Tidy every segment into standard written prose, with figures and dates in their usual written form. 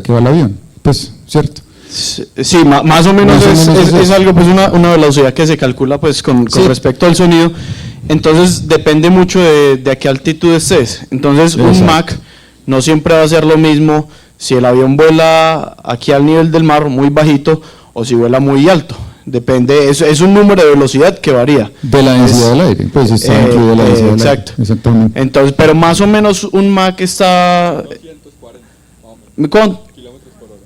que va el avión, pues, ¿cierto? Sí, más o menos es algo, pues una velocidad que se calcula pues con respecto al sonido. Entonces depende mucho de a qué altitud estés. Entonces un Mach no siempre va a ser lo mismo si el avión vuela aquí al nivel del mar muy bajito o si vuela muy alto. Depende, es un número de velocidad que varía. De la densidad del aire, pues está incluido la densidad del aire. Exactamente. Entonces, pero más o menos un Mach está... 240,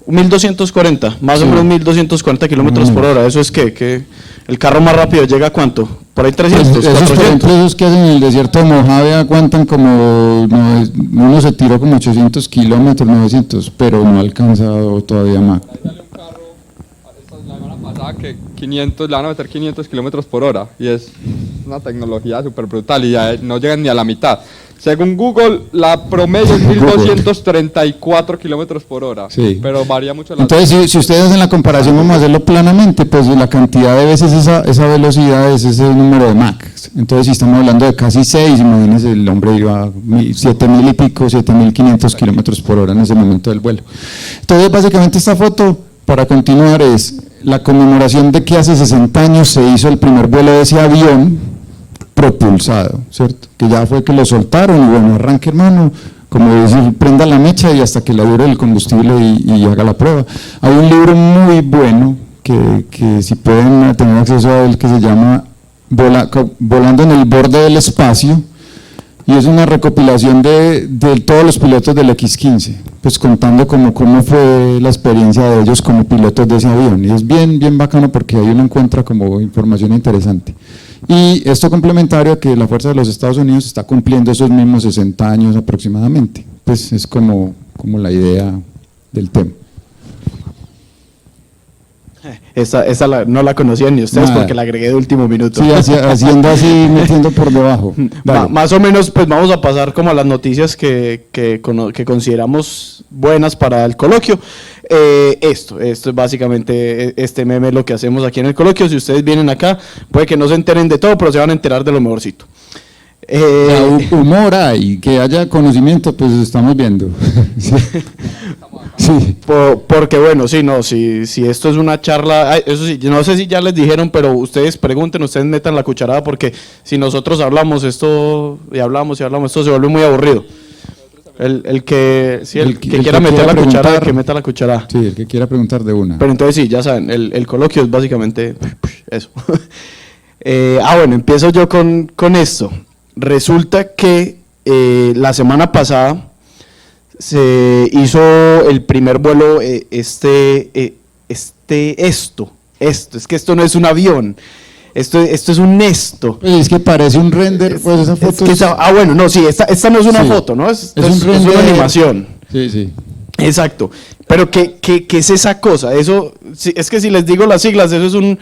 1240, más o menos 1240 kilómetros por hora. Eso es que el carro más rápido llega a ¿cuánto? Por ahí 300, pues esos, 400. por ejemplo, esos que hacen en el desierto de Mojave aguantan como, uno se tiró como 800 kilómetros, 900, pero no ha alcanzado todavía más. Ahí sale un carro, la semana pasada que 500, le van a meter 500 kilómetros por hora, y es una tecnología súper brutal, y ya no llegan ni a la mitad. Según Google, la promedio es 1234 kilómetros por hora, sí, pero varía mucho. Entonces, si ustedes hacen la comparación, vamos a hacerlo planamente, pues la cantidad de veces esa velocidad es ese número de Mach. Entonces, si estamos hablando de casi 6, imagínense, el hombre iba a 7.000 y pico, 7.500 kilómetros por hora en ese momento del vuelo. Entonces, básicamente esta foto, para continuar, es la conmemoración de que hace 60 años se hizo el primer vuelo de ese avión propulsado, ¿cierto? Que ya fue que lo soltaron y bueno, arranque hermano, como decir, prenda la mecha y hasta que le dure el combustible y haga la prueba. Hay un libro muy bueno que si pueden tener acceso a él, que se llama Volando en el borde del espacio, y es una recopilación de todos los pilotos del X-15, pues contando cómo fue la experiencia de ellos como pilotos de ese avión, y es bien bacano porque ahí uno encuentra como información interesante. Y esto complementario a que la Fuerza de los Estados Unidos está cumpliendo esos mismos 60 años aproximadamente, pues es como la idea del tema. Esta no la conocían ni ustedes porque la agregué de último minuto. Sí, haciendo así, metiendo por debajo. Más o menos, pues vamos a pasar como a las noticias que consideramos buenas para el coloquio. Esto es básicamente este meme, lo que hacemos aquí en el coloquio. Si ustedes vienen acá, puede que no se enteren de todo, pero se van a enterar de lo mejorcito. Humor hay, que haya conocimiento, pues estamos viendo. Sí. Porque bueno, si esto es una charla, eso sí, no sé si ya les dijeron, pero ustedes pregunten, ustedes metan la cucharada, porque si nosotros hablamos esto y hablamos, esto se vuelve muy aburrido. El que quiera meter la cucharada, que meta la cucharada. Sí, el que quiera preguntar de una. Pero entonces sí, ya saben, el coloquio es básicamente eso. Bueno, empiezo yo con esto. Resulta que la semana pasada se hizo el primer vuelo, es que esto no es un avión, esto es un Nesto. Es que parece un render, pues esa foto bueno, no, sí, esta no es una foto, ¿no? Es una animación. Sí. Exacto, pero ¿qué es esa cosa? Eso, es que si les digo las siglas, eso es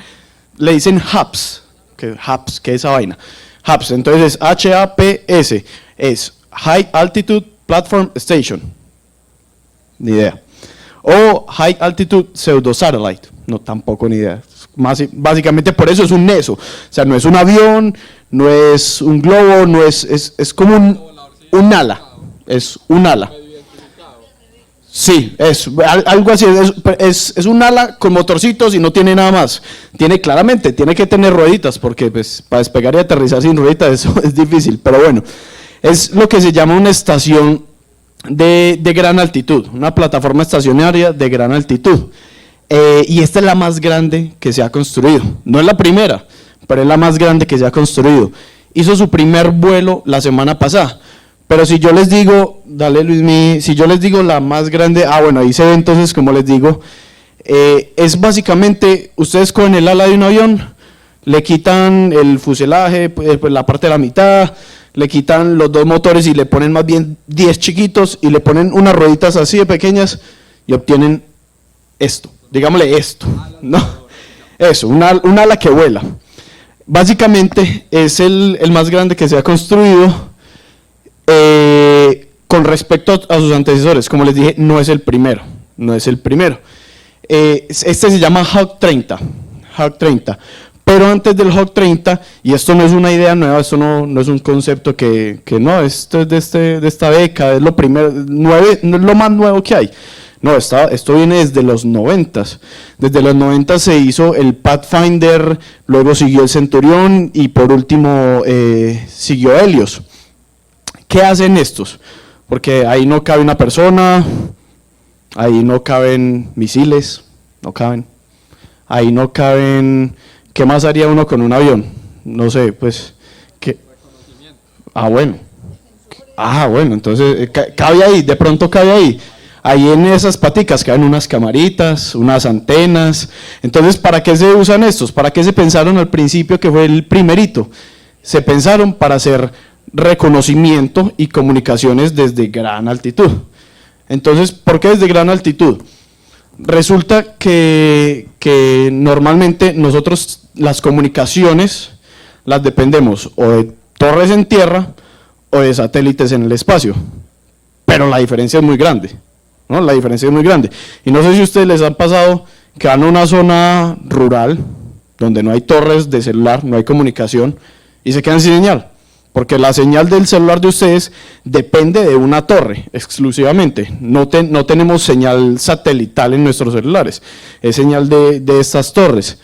le dicen HAPS, que es esa vaina. HAPS, entonces es HAPS, es High Altitude Platform Station, ni idea. O High Altitude Pseudo Satellite, no, tampoco ni idea. Básicamente por eso es un NESO, o sea, no es un avión, no es un globo, no es como un ala, es un ala. Sí, es algo así, es un ala con motorcitos y no tiene nada más. Tiene que tener rueditas, porque pues, para despegar y aterrizar sin rueditas eso es difícil, pero bueno, es lo que se llama una estación de gran altitud, una plataforma estacionaria de gran altitud. Y esta es la más grande que se ha construido, no es la primera, pero es la más grande que se ha construido. Hizo su primer vuelo la semana pasada. Pero si yo les digo, dale Luismi, si yo les digo la más grande, bueno, ahí se ve entonces, como les digo, es básicamente, ustedes cogen el ala de un avión, le quitan el fuselaje, pues la parte de la mitad, le quitan los dos motores y le ponen más bien 10 chiquitos y le ponen unas rueditas así de pequeñas y obtienen esto, digámosle esto, ¿no? Eso, un ala que vuela. Básicamente es el más grande que se ha construido. Con respecto a sus antecesores, como les dije, no es el primero. Este se llama Hawk 30, pero antes del Hawk 30, y esto no es una idea nueva, esto no es un concepto que no, esto es de esta década, es lo más nuevo que hay. No, esto viene desde los 90s. Desde los 90 se hizo el Pathfinder, luego siguió el Centurión y por último siguió Helios. ¿Qué hacen estos? Porque ahí no cabe una persona, ahí no caben misiles, no caben. Ahí no caben. ¿Qué más haría uno con un avión? No sé, pues. ¿qué? Bueno, entonces cabe ahí, de pronto cabe ahí. Ahí en esas paticas caben unas camaritas, unas antenas. Entonces, ¿para qué se usan estos? ¿Para qué se pensaron al principio que fue el primerito? Se pensaron para hacer reconocimiento y comunicaciones desde gran altitud. Entonces, ¿por qué desde gran altitud? Resulta que normalmente nosotros las comunicaciones las dependemos o de torres en tierra o de satélites en el espacio, pero la diferencia es muy grande, ¿no? La diferencia es muy grande. Y no sé si a ustedes les han pasado que van a una zona rural donde no hay torres de celular, no hay comunicación y se quedan sin señal, porque la señal del celular de ustedes depende de una torre exclusivamente. No tenemos señal satelital en nuestros celulares, es señal de estas torres.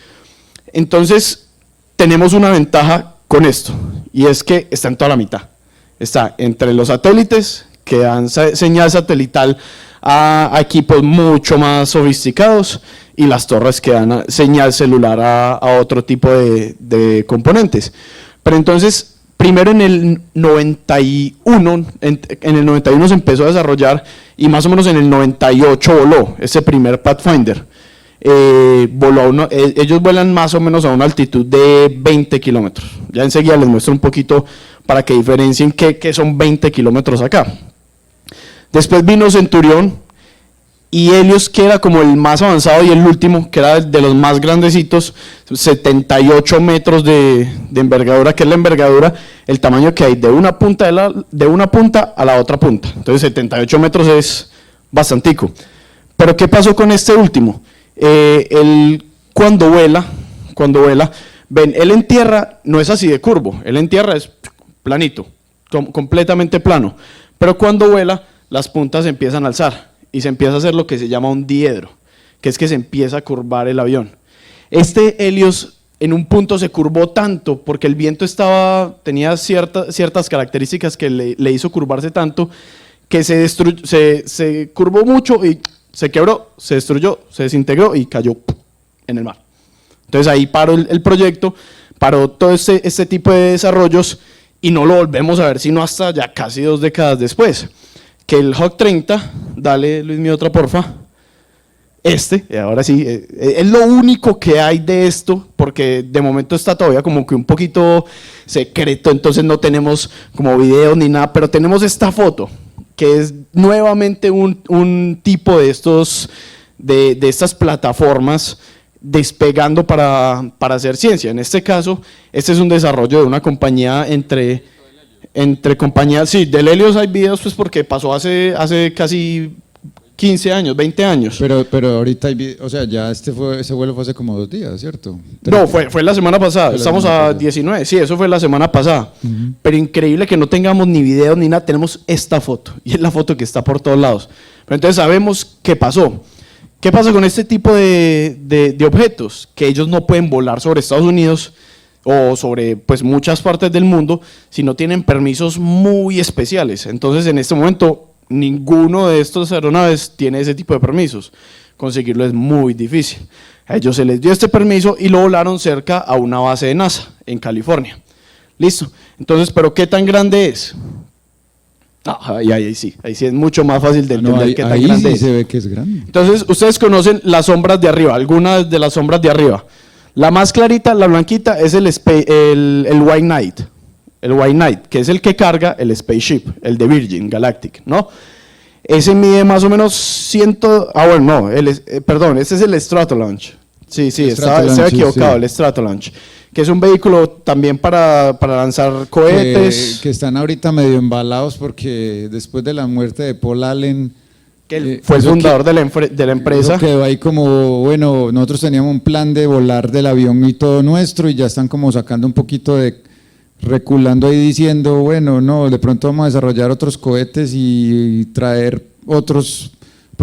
Entonces, tenemos una ventaja con esto, y es que está en toda la mitad. Está entre los satélites, que dan señal satelital a equipos mucho más sofisticados, y las torres que dan señal celular a otro tipo de componentes. Pero entonces, primero en el 91, en el 91 se empezó a desarrollar y más o menos en el 98 voló ese primer Pathfinder. Ellos vuelan más o menos a una altitud de 20 kilómetros. Ya enseguida les muestro un poquito para que diferencien qué son 20 kilómetros acá. Después vino Centurión y Helios, que era como el más avanzado y el último, que era de los más grandecitos, 78 metros de envergadura, que es la envergadura, el tamaño que hay de una punta a la otra punta. Entonces 78 metros es bastantico. Pero ¿qué pasó con este último? Él cuando vuela, ven, él en tierra no es así de curvo, él en tierra es planito, completamente plano. Pero cuando vuela, las puntas se empiezan a alzar y se empieza a hacer lo que se llama un diedro, que es que se empieza a curvar el avión. Este Helios en un punto se curvó tanto porque el viento tenía ciertas características que le hizo curvarse tanto que se curvó mucho y se quebró, se destruyó, se desintegró y cayó en el mar. Entonces ahí paró el proyecto, paró todo este tipo de desarrollos y no lo volvemos a ver sino hasta ya casi 2 décadas después. Que el Hawk 30, dale Luis mi otra porfa, ahora sí, es lo único que hay de esto, porque de momento está todavía como que un poquito secreto, entonces no tenemos como video ni nada, pero tenemos esta foto, que es nuevamente un tipo de estas plataformas despegando para hacer ciencia. En este caso, este es un desarrollo de una compañía entre compañías, sí, del Helios hay videos pues porque pasó hace casi 15 años, 20 años. Pero ahorita hay videos, o sea, ya ese vuelo fue hace como 2 días, ¿cierto? No, fue la semana pasada, estamos a 19, sí, eso fue la semana pasada. Pero increíble que no tengamos ni video ni nada, tenemos esta foto, y es la foto que está por todos lados. Pero entonces sabemos qué pasó. ¿Qué pasa con este tipo de objetos? Que ellos no pueden volar sobre Estados Unidos o sobre pues muchas partes del mundo si no tienen permisos muy especiales. Entonces en este momento ninguno de estos aeronaves tiene ese tipo de permisos, conseguirlo es muy difícil. A ellos se les dio este permiso y lo volaron cerca a una base de NASA en California. Listo, entonces, ¿pero qué tan grande es? Ahí sí es mucho más fácil de entender qué tan grande sí es. Se ve que es grande. Entonces, ustedes conocen las sombras de arriba, algunas de las sombras de arriba. La más clarita, la blanquita, es el White Knight. El White Knight, que es el que carga el spaceship, el de Virgin Galactic, ¿no? Ese mide más o menos perdón, ese es el Stratolaunch. Sí, estaba equivocado, sí. El Stratolaunch, que es un vehículo también para lanzar cohetes. Que están ahorita medio embalados porque después de la muerte de Paul Allen, que él fue el fundador de la empresa. Quedó ahí como, bueno, nosotros teníamos un plan de volar del avión y todo nuestro y ya están como sacando un poquito reculando ahí diciendo, bueno, no, de pronto vamos a desarrollar otros cohetes y traer otros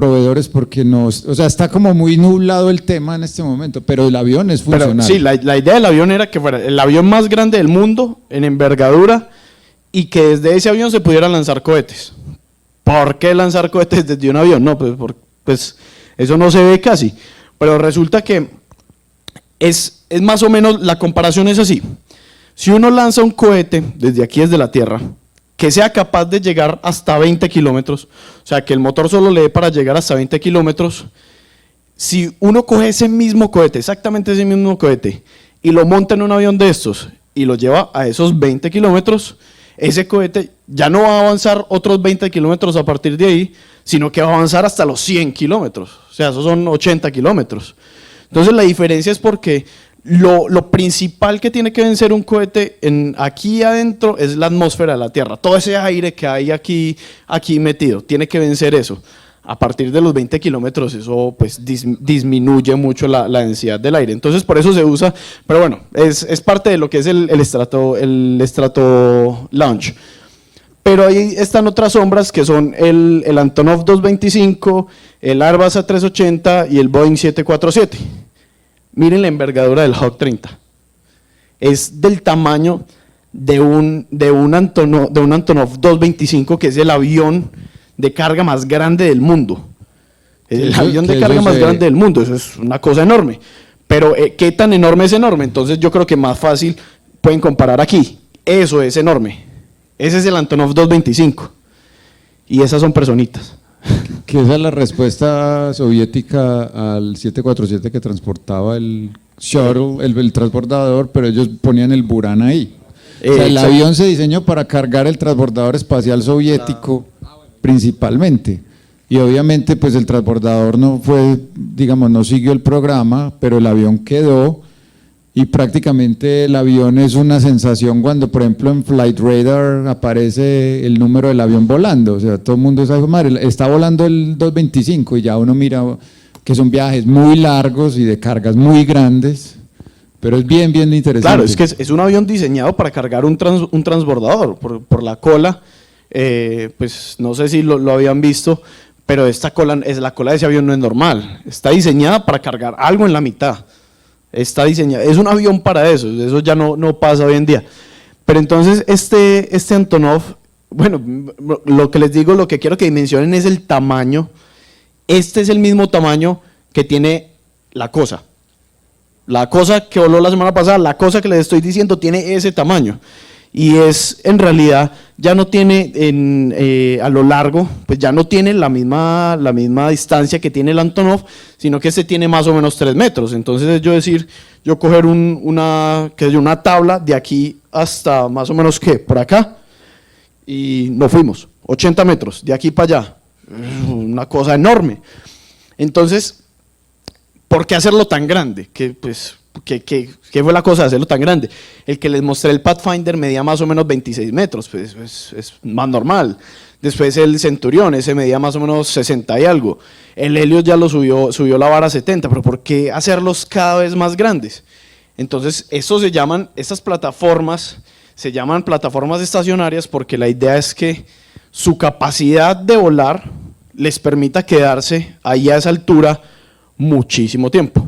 proveedores porque o sea, está como muy nublado el tema en este momento, pero el avión es funcional. Pero sí, la idea del avión era que fuera el avión más grande del mundo en envergadura y que desde ese avión se pudieran lanzar cohetes. ¿Por qué lanzar cohetes desde un avión? No, pues eso no se ve casi. Pero resulta que es más o menos, la comparación es así. Si uno lanza un cohete desde aquí, desde la Tierra, que sea capaz de llegar hasta 20 kilómetros, o sea, que el motor solo le dé para llegar hasta 20 kilómetros, si uno coge ese mismo cohete, exactamente ese mismo cohete, y lo monta en un avión de estos y lo lleva a esos 20 kilómetros, ese cohete ya no va a avanzar otros 20 kilómetros a partir de ahí, sino que va a avanzar hasta los 100 kilómetros, o sea, esos son 80 kilómetros. Entonces la diferencia es porque lo principal que tiene que vencer un cohete aquí adentro es la atmósfera de la Tierra, todo ese aire que hay aquí metido, tiene que vencer eso. A partir de los 20 kilómetros eso pues disminuye mucho la densidad del aire, entonces por eso se usa, pero bueno, es parte de lo que es el Strato Launch. Pero ahí están otras sombras que son el Antonov 225, el Airbus A380 y el Boeing 747. Miren la envergadura del Hawk 30. Es del tamaño de un Antonov 225, que es el avión de carga más grande del mundo. El avión de carga más grande del mundo, eso es una cosa enorme. Pero ¿qué tan enorme es enorme? Entonces yo creo que más fácil pueden comparar aquí. Eso es enorme. Ese es el Antonov 225. Y esas son personitas. Que esa es la respuesta soviética al 747 que transportaba el shuttle, el transbordador, pero ellos ponían el Buran ahí. O sea, el avión se diseñó para cargar el transbordador espacial soviético principalmente. Y obviamente pues el transbordador no siguió el programa, pero el avión quedó. Y prácticamente el avión es una sensación cuando, por ejemplo, en Flight Radar aparece el número del avión volando. O sea, todo el mundo sabe, madre, está volando el 225 y ya uno mira que son viajes muy largos y de cargas muy grandes, pero es bien interesante. Claro, es que es un avión diseñado para cargar un transbordador por la cola. Pues no sé si lo habían visto, pero la cola de ese avión no es normal. Está diseñada para cargar algo en la mitad. Está diseñado, es un avión para eso ya no pasa hoy en día. Pero entonces este Antonov, bueno, lo que les digo, lo que quiero que dimensionen es el tamaño. Este es el mismo tamaño que tiene la cosa que voló la semana pasada, la cosa que les estoy diciendo tiene ese tamaño. Y en realidad ya no tiene a lo largo, pues ya no tiene la misma distancia que tiene el Antonov, sino que este tiene más o menos 3 metros. Entonces yo coger una tabla de aquí hasta más o menos por acá, y nos fuimos, 80 metros, de aquí para allá, una cosa enorme. Entonces, ¿por qué hacerlo tan grande? ¿Qué fue la cosa de hacerlo tan grande? El que les mostré, el Pathfinder, medía más o menos 26 metros, pues es más normal. Después el Centurión, ese medía más o menos 60 y algo. El Helios ya lo subió la vara a 70, pero ¿por qué hacerlos cada vez más grandes? Entonces, estas plataformas se llaman plataformas estacionarias porque la idea es que su capacidad de volar les permita quedarse ahí a esa altura muchísimo tiempo.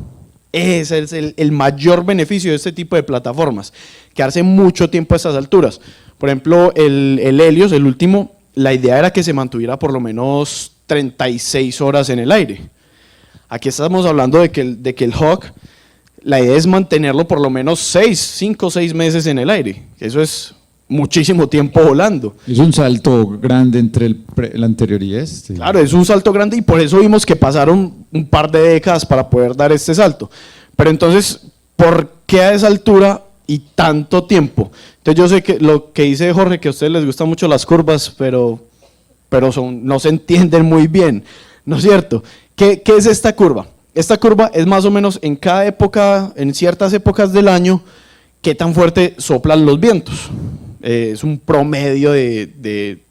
Ese es el mayor beneficio de este tipo de plataformas, quedarse mucho tiempo a estas alturas. Por ejemplo, el Helios, el último, la idea era que se mantuviera por lo menos 36 horas en el aire. Aquí estamos hablando de que el Hawk, la idea es mantenerlo por lo menos 5 o 6 meses en el aire. Eso es muchísimo tiempo volando. Es un salto grande entre el anterior y este. Claro, es un salto grande y por eso vimos que pasaron un par de décadas para poder dar este salto. Pero entonces, ¿por qué a esa altura y tanto tiempo? Entonces yo sé que lo que dice Jorge, que a ustedes les gustan mucho las curvas, pero no se entienden muy bien, ¿no es cierto? ¿Qué es esta curva? Esta curva es más o menos en cada época, en ciertas épocas del año, qué tan fuerte soplan los vientos. Es un promedio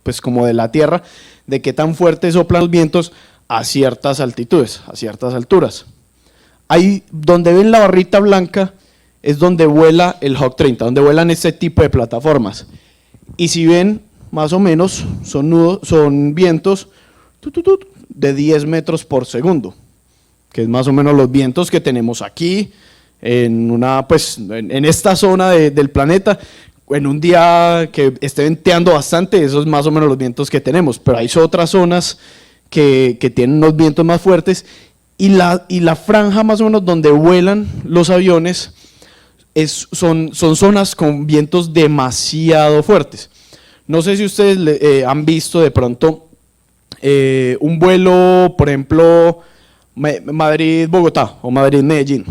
pues como de la Tierra, de qué tan fuerte soplan los vientos a ciertas altitudes, a ciertas alturas. Ahí donde ven la barrita blanca es donde vuela el Hawk 30, donde vuelan este tipo de plataformas. Y si ven, más o menos, son vientos de 10 metros por segundo, que es más o menos los vientos que tenemos aquí, en esta zona del planeta. En un día que esté venteando bastante, esos es más o menos los vientos que tenemos, pero hay otras zonas que tienen unos vientos más fuertes, y la franja más o menos donde vuelan los aviones son zonas con vientos demasiado fuertes. No sé si ustedes han visto de pronto un vuelo, por ejemplo, Madrid-Bogotá o Madrid-Medellín.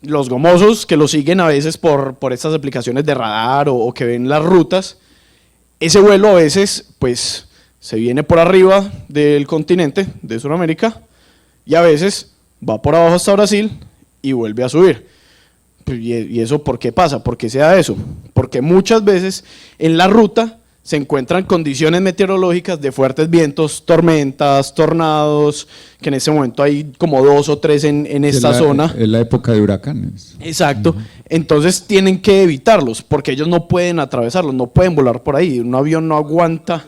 Los gomosos que lo siguen a veces por estas aplicaciones de radar o que ven las rutas, ese vuelo a veces pues se viene por arriba del continente de Sudamérica y a veces va por abajo hasta Brasil y vuelve a subir. ¿Y eso por qué pasa? ¿Por qué se da eso? Porque muchas veces en la ruta se encuentran condiciones meteorológicas de fuertes vientos, tormentas, tornados, que en ese momento hay como 2 o 3 en esta zona. Es la época de huracanes. Exacto. Entonces tienen que evitarlos, porque ellos no pueden atravesarlos, no pueden volar por ahí. Un avión no aguanta.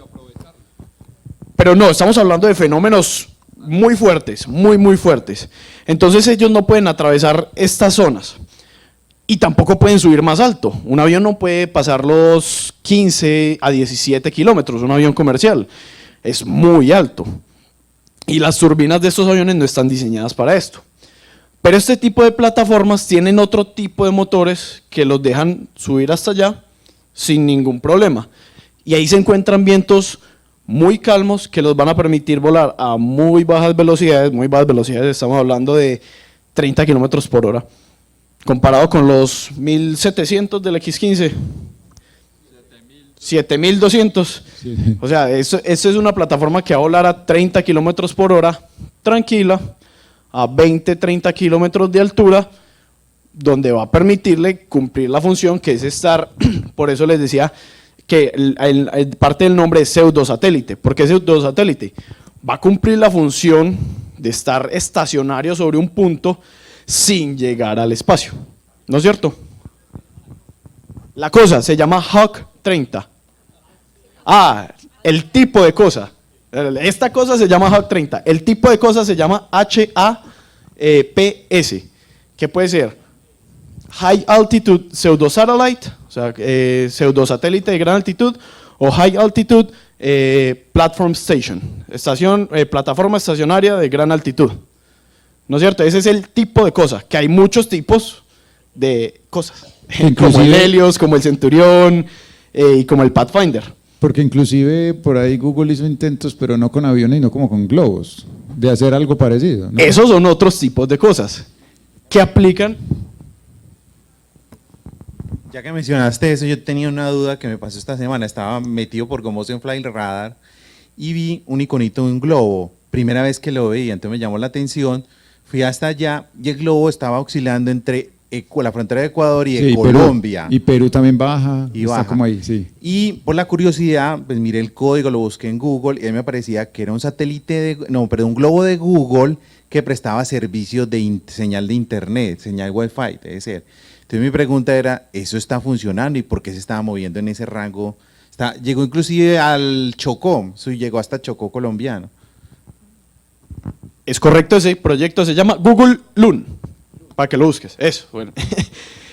Pero no, estamos hablando de fenómenos muy fuertes, muy fuertes. Entonces ellos no pueden atravesar estas zonas. Y tampoco pueden subir más alto. Un avión no puede pasar los 15 a 17 kilómetros, un avión comercial. Es muy alto. Y las turbinas de estos aviones no están diseñadas para esto. Pero este tipo de plataformas tienen otro tipo de motores que los dejan subir hasta allá sin ningún problema. Y ahí se encuentran vientos muy calmos que los van a permitir volar a muy bajas velocidades, estamos hablando de 30 kilómetros por hora. Comparado con los 1700 del X-15, 7200. Sí. O sea, eso es una plataforma que va a volar a 30 kilómetros por hora, tranquila, a 20, 30 kilómetros de altura, donde va a permitirle cumplir la función que es estar, por eso les decía que parte del nombre es pseudosatélite. ¿Por qué pseudosatélite? Va a cumplir la función de estar estacionario sobre un punto sin llegar al espacio, ¿no es cierto? La cosa se llama Hawk 30. El tipo de cosa. Esta cosa se llama Hawk 30. El tipo de cosa se llama HAPS. ¿Qué puede ser? High Altitude Pseudosatellite, o sea, pseudosatélite de gran altitud, o High Altitude Platform Station, plataforma estacionaria de gran altitud. ¿No es cierto? Ese es el tipo de cosa, que hay muchos tipos de cosas, como el Helios, como el Centurión y como el Pathfinder. Porque inclusive por ahí Google hizo intentos, pero no con aviones, sino como con globos, de hacer algo parecido, ¿no? Esos son otros tipos de cosas que aplican. Ya que mencionaste eso, yo tenía una duda que me pasó esta semana. Estaba metido por Motion Flight Radar y vi un iconito de un globo. Primera vez que lo veía, entonces me llamó la atención. Fui hasta allá y el globo estaba oscilando entre la frontera de Ecuador y de Colombia. Y Perú también baja, y está baja. como ahí, sí. Y por la curiosidad, pues miré el código, lo busqué en Google y ahí me parecía que era un globo de Google que prestaba servicios de señal de internet, señal Wi-Fi, debe ser. Entonces mi pregunta era, ¿eso está funcionando y por qué se estaba moviendo en ese rango? Llegó inclusive al Chocó, llegó hasta Chocó colombiano. Es correcto, ese proyecto se llama Google Loon, para que lo busques, eso, bueno.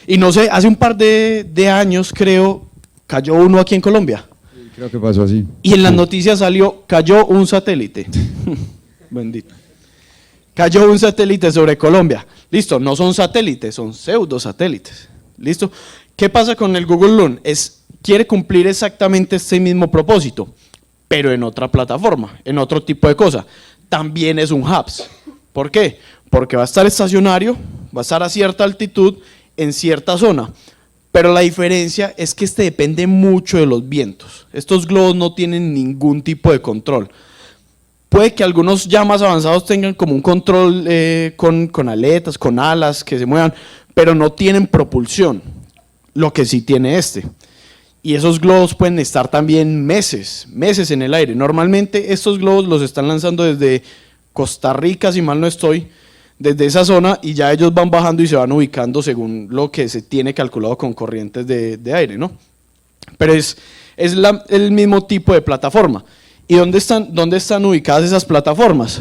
Y no sé, hace un par de años creo, cayó uno aquí en Colombia. Sí, creo que pasó así. Y en las noticias salió, cayó un satélite. Bendito. Cayó un satélite sobre Colombia. Listo, no son satélites, son pseudosatélites. Listo. ¿Qué pasa con el Google Loon? Quiere cumplir exactamente este mismo propósito, pero en otra plataforma, en otro tipo de cosa. También es un HAPS. ¿Por qué? Porque va a estar estacionario, va a estar a cierta altitud, en cierta zona. Pero la diferencia es que depende mucho de los vientos. Estos globos no tienen ningún tipo de control. Puede que algunos ya más avanzados tengan como un control con aletas, con alas que se muevan, pero no tienen propulsión, lo que sí tiene Y esos globos pueden estar también meses en el aire. Normalmente estos globos los están lanzando desde Costa Rica, si mal no estoy, desde esa zona, y ya ellos van bajando y se van ubicando según lo que se tiene calculado con corrientes de aire, ¿no? Pero es el mismo tipo de plataforma. ¿Y dónde están ubicadas esas plataformas?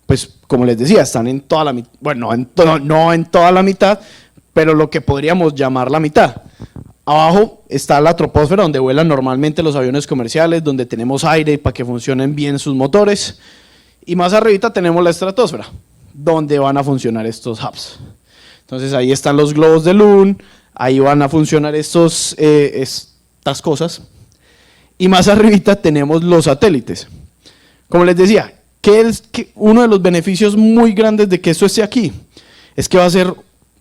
Pues como les decía, están en toda la mitad, bueno, no en toda la mitad, pero lo que podríamos llamar la mitad. Abajo está la troposfera, donde vuelan normalmente los aviones comerciales, donde tenemos aire para que funcionen bien sus motores. Y más arribita tenemos la estratosfera, donde van a funcionar estos hubs. Entonces ahí están los globos de Loon, ahí van a funcionar estas cosas. Y más arribita tenemos los satélites. Como les decía, uno de los beneficios muy grandes de que esto esté aquí es que va a ser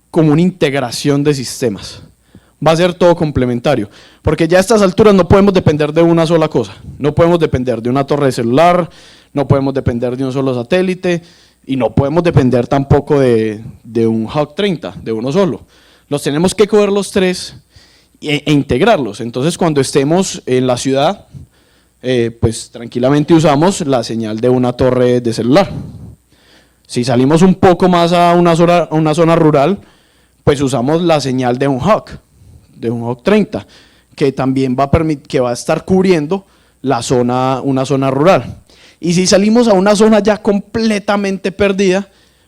como una integración de sistemas. Va a ser todo complementario, porque ya a estas alturas no podemos depender de una sola cosa. No podemos depender de una torre de celular, no podemos depender de un solo satélite y no podemos depender tampoco de un Hawk 30, de uno solo. Los tenemos que coger los tres e integrarlos. Entonces cuando estemos en la ciudad, pues tranquilamente usamos la señal de una torre de celular. Si salimos un poco más a una zona rural, pues usamos la señal de un Hawk 30, que también va a estar cubriendo una zona rural. Y si salimos a una zona ya completamente perdida,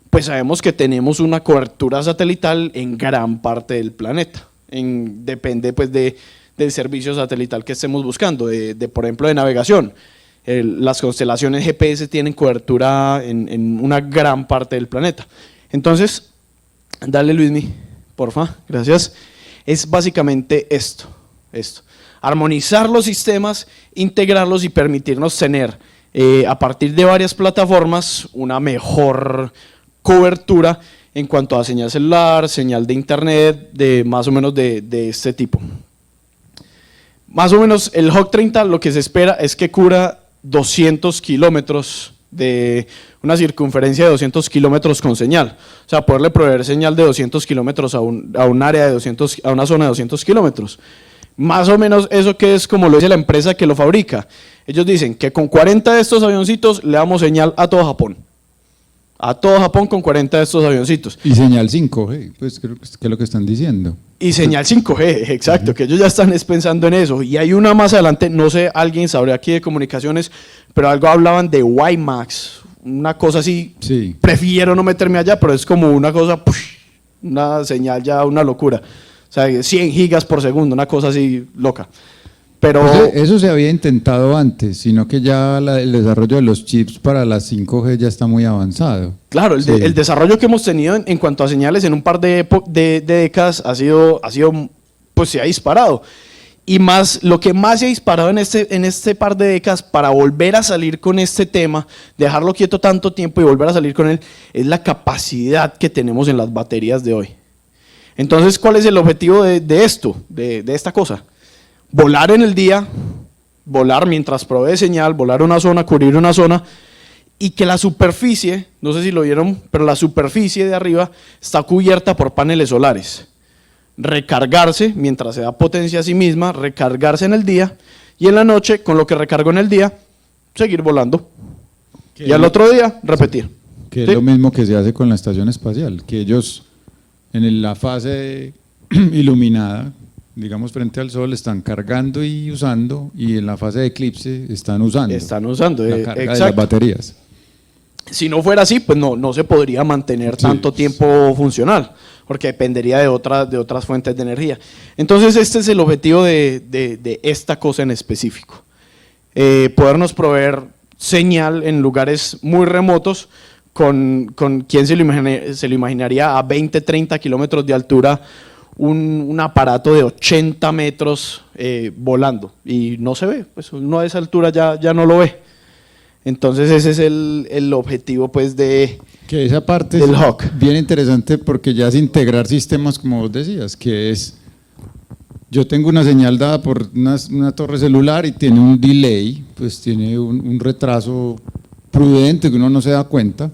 pues sabemos que tenemos una cobertura satelital en gran parte del planeta. Depende pues del servicio satelital que estemos buscando, por ejemplo de navegación. Las constelaciones GPS tienen cobertura en una gran parte del planeta. Entonces, dale Luismi, porfa, gracias. Es básicamente esto. Armonizar los sistemas, integrarlos y permitirnos tener a partir de varias plataformas una mejor cobertura en cuanto a señal celular, señal de internet, más o menos de este tipo. Más o menos el Hawk 30 lo que se espera es que cubra 200 kilómetros, de una circunferencia de 200 kilómetros con señal. O sea, poderle proveer señal de 200 kilómetros a un área de 200, a una zona de 200 kilómetros. Más o menos eso que es como lo dice la empresa que lo fabrica. Ellos dicen que con 40 de estos avioncitos le damos señal a todo Japón. A todo Japón con 40 de estos avioncitos. Y señal 5G, pues creo que es lo que están diciendo. Y señal 5G, exacto, que ellos ya están pensando en eso. Y hay una más adelante, no sé, alguien sabrá aquí de comunicaciones, pero algo hablaban de WiMAX, una cosa así. Sí. Prefiero no meterme allá, pero es como una cosa, una señal ya, una locura. O sea, 100 gigas por segundo, una cosa así loca. Pero pues eso se había intentado antes, sino que ya el desarrollo de los chips para las 5G ya está muy avanzado. Claro, el desarrollo que hemos tenido en cuanto a señales en un par de décadas ha sido, pues se ha disparado. Y más, lo que más se ha disparado en este par de décadas para volver a salir con este tema, dejarlo quieto tanto tiempo y volver a salir con él, es la capacidad que tenemos en las baterías de hoy. Entonces, ¿cuál es el objetivo de esta cosa? Volar en el día, volar mientras provee señal, volar una zona, cubrir una zona, y que la superficie, no sé si lo vieron, pero la superficie de arriba está cubierta por paneles solares. Recargarse mientras se da potencia a sí misma, recargarse en el día, y en la noche, con lo que recargo en el día, seguir volando. Y al otro día, repetir. Que es lo mismo que se hace con la estación espacial, que ellos en la fase iluminada, digamos frente al sol, están cargando y usando, y en la fase de eclipse están usando la carga de las baterías. Si no fuera así, pues no se podría mantener tanto tiempo funcional, porque dependería de otras fuentes de energía. Entonces este es el objetivo de esta cosa en específico, podernos proveer señal en lugares muy remotos, con quien se lo imaginaría a 20, 30 kilómetros de altura, un aparato de 80 metros volando, y no se ve, pues uno a esa altura ya no lo ve. Entonces ese es el objetivo pues que esa parte del Hawk. Bien interesante, porque ya es integrar sistemas, como vos decías, que es, yo tengo una señal dada por una torre celular y tiene un delay, pues tiene un retraso prudente que uno no se da cuenta.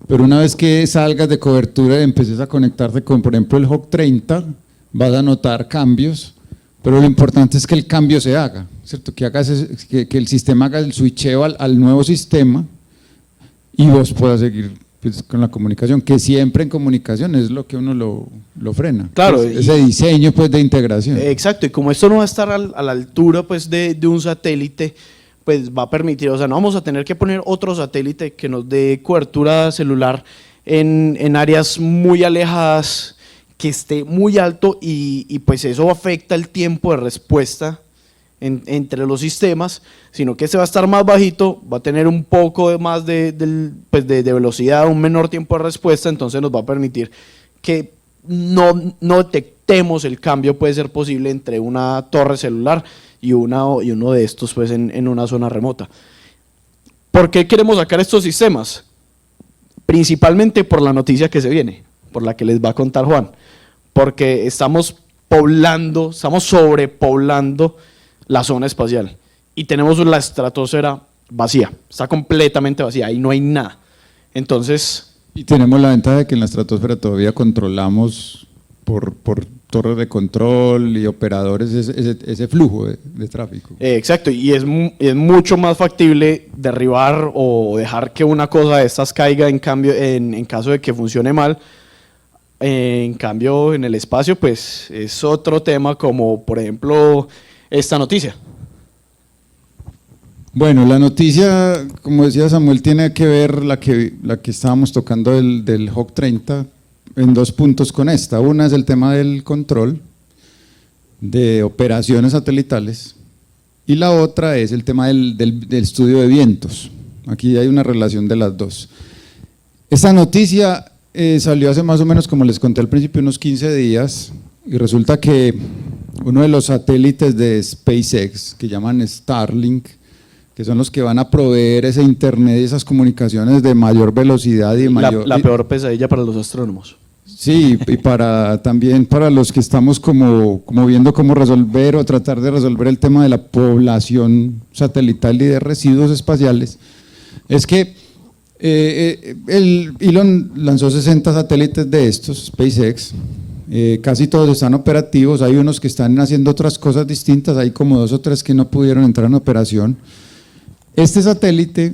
Pero una vez que salgas de cobertura y empieces a conectarte con, por ejemplo, el Hawk 30, vas a notar cambios, pero lo importante es que el cambio se haga, ¿cierto? Que el sistema haga el switcheo al nuevo sistema y vos puedas seguir pues, con la comunicación, que siempre en comunicación es lo que uno lo frena. Claro. Ese diseño pues, de integración. Exacto, y como esto no va a estar a la altura pues, de un satélite, pues va a permitir, o sea, no vamos a tener que poner otro satélite que nos dé cobertura celular en áreas muy alejadas, que esté muy alto y pues eso afecta el tiempo de respuesta entre los sistemas, sino que este va a estar más bajito, va a tener un poco más pues de velocidad, un menor tiempo de respuesta, entonces nos va a permitir que no detectemos el cambio, puede ser posible entre una torre celular y uno de estos pues en una zona remota. ¿Por qué queremos sacar estos sistemas? Principalmente por la noticia que se viene, por la que les va a contar Juan, porque estamos sobrepoblando la zona espacial y tenemos la estratosfera vacía, está completamente vacía, ahí no hay nada. Entonces, y tenemos la ventaja de que en la estratosfera todavía controlamos por torres de control y operadores ese flujo de tráfico. Exacto, y es mucho más factible derribar o dejar que una cosa de estas caiga en caso de que funcione mal. En cambio, en el espacio, pues es otro tema, como por ejemplo esta noticia. Bueno, la noticia, como decía Samuel, tiene que ver la que estábamos tocando del Hawk 30 en 2 puntos con esta. Una es el tema del control de operaciones satelitales y la otra es el tema del estudio de vientos. Aquí hay una relación de las dos. Esta noticia salió hace más o menos, como les conté al principio, unos 15 días y resulta que uno de los satélites de SpaceX, que llaman Starlink, que son los que van a proveer ese internet y esas comunicaciones de mayor velocidad y mayor… La peor pesadilla para los astrónomos. Sí, y también para los que estamos como viendo cómo resolver o tratar de resolver el tema de la población satelital y de residuos espaciales, es que Elon lanzó 60 satélites de estos, SpaceX, casi todos están operativos, hay unos que están haciendo otras cosas distintas, hay como 2 o 3 que no pudieron entrar en operación. Este satélite,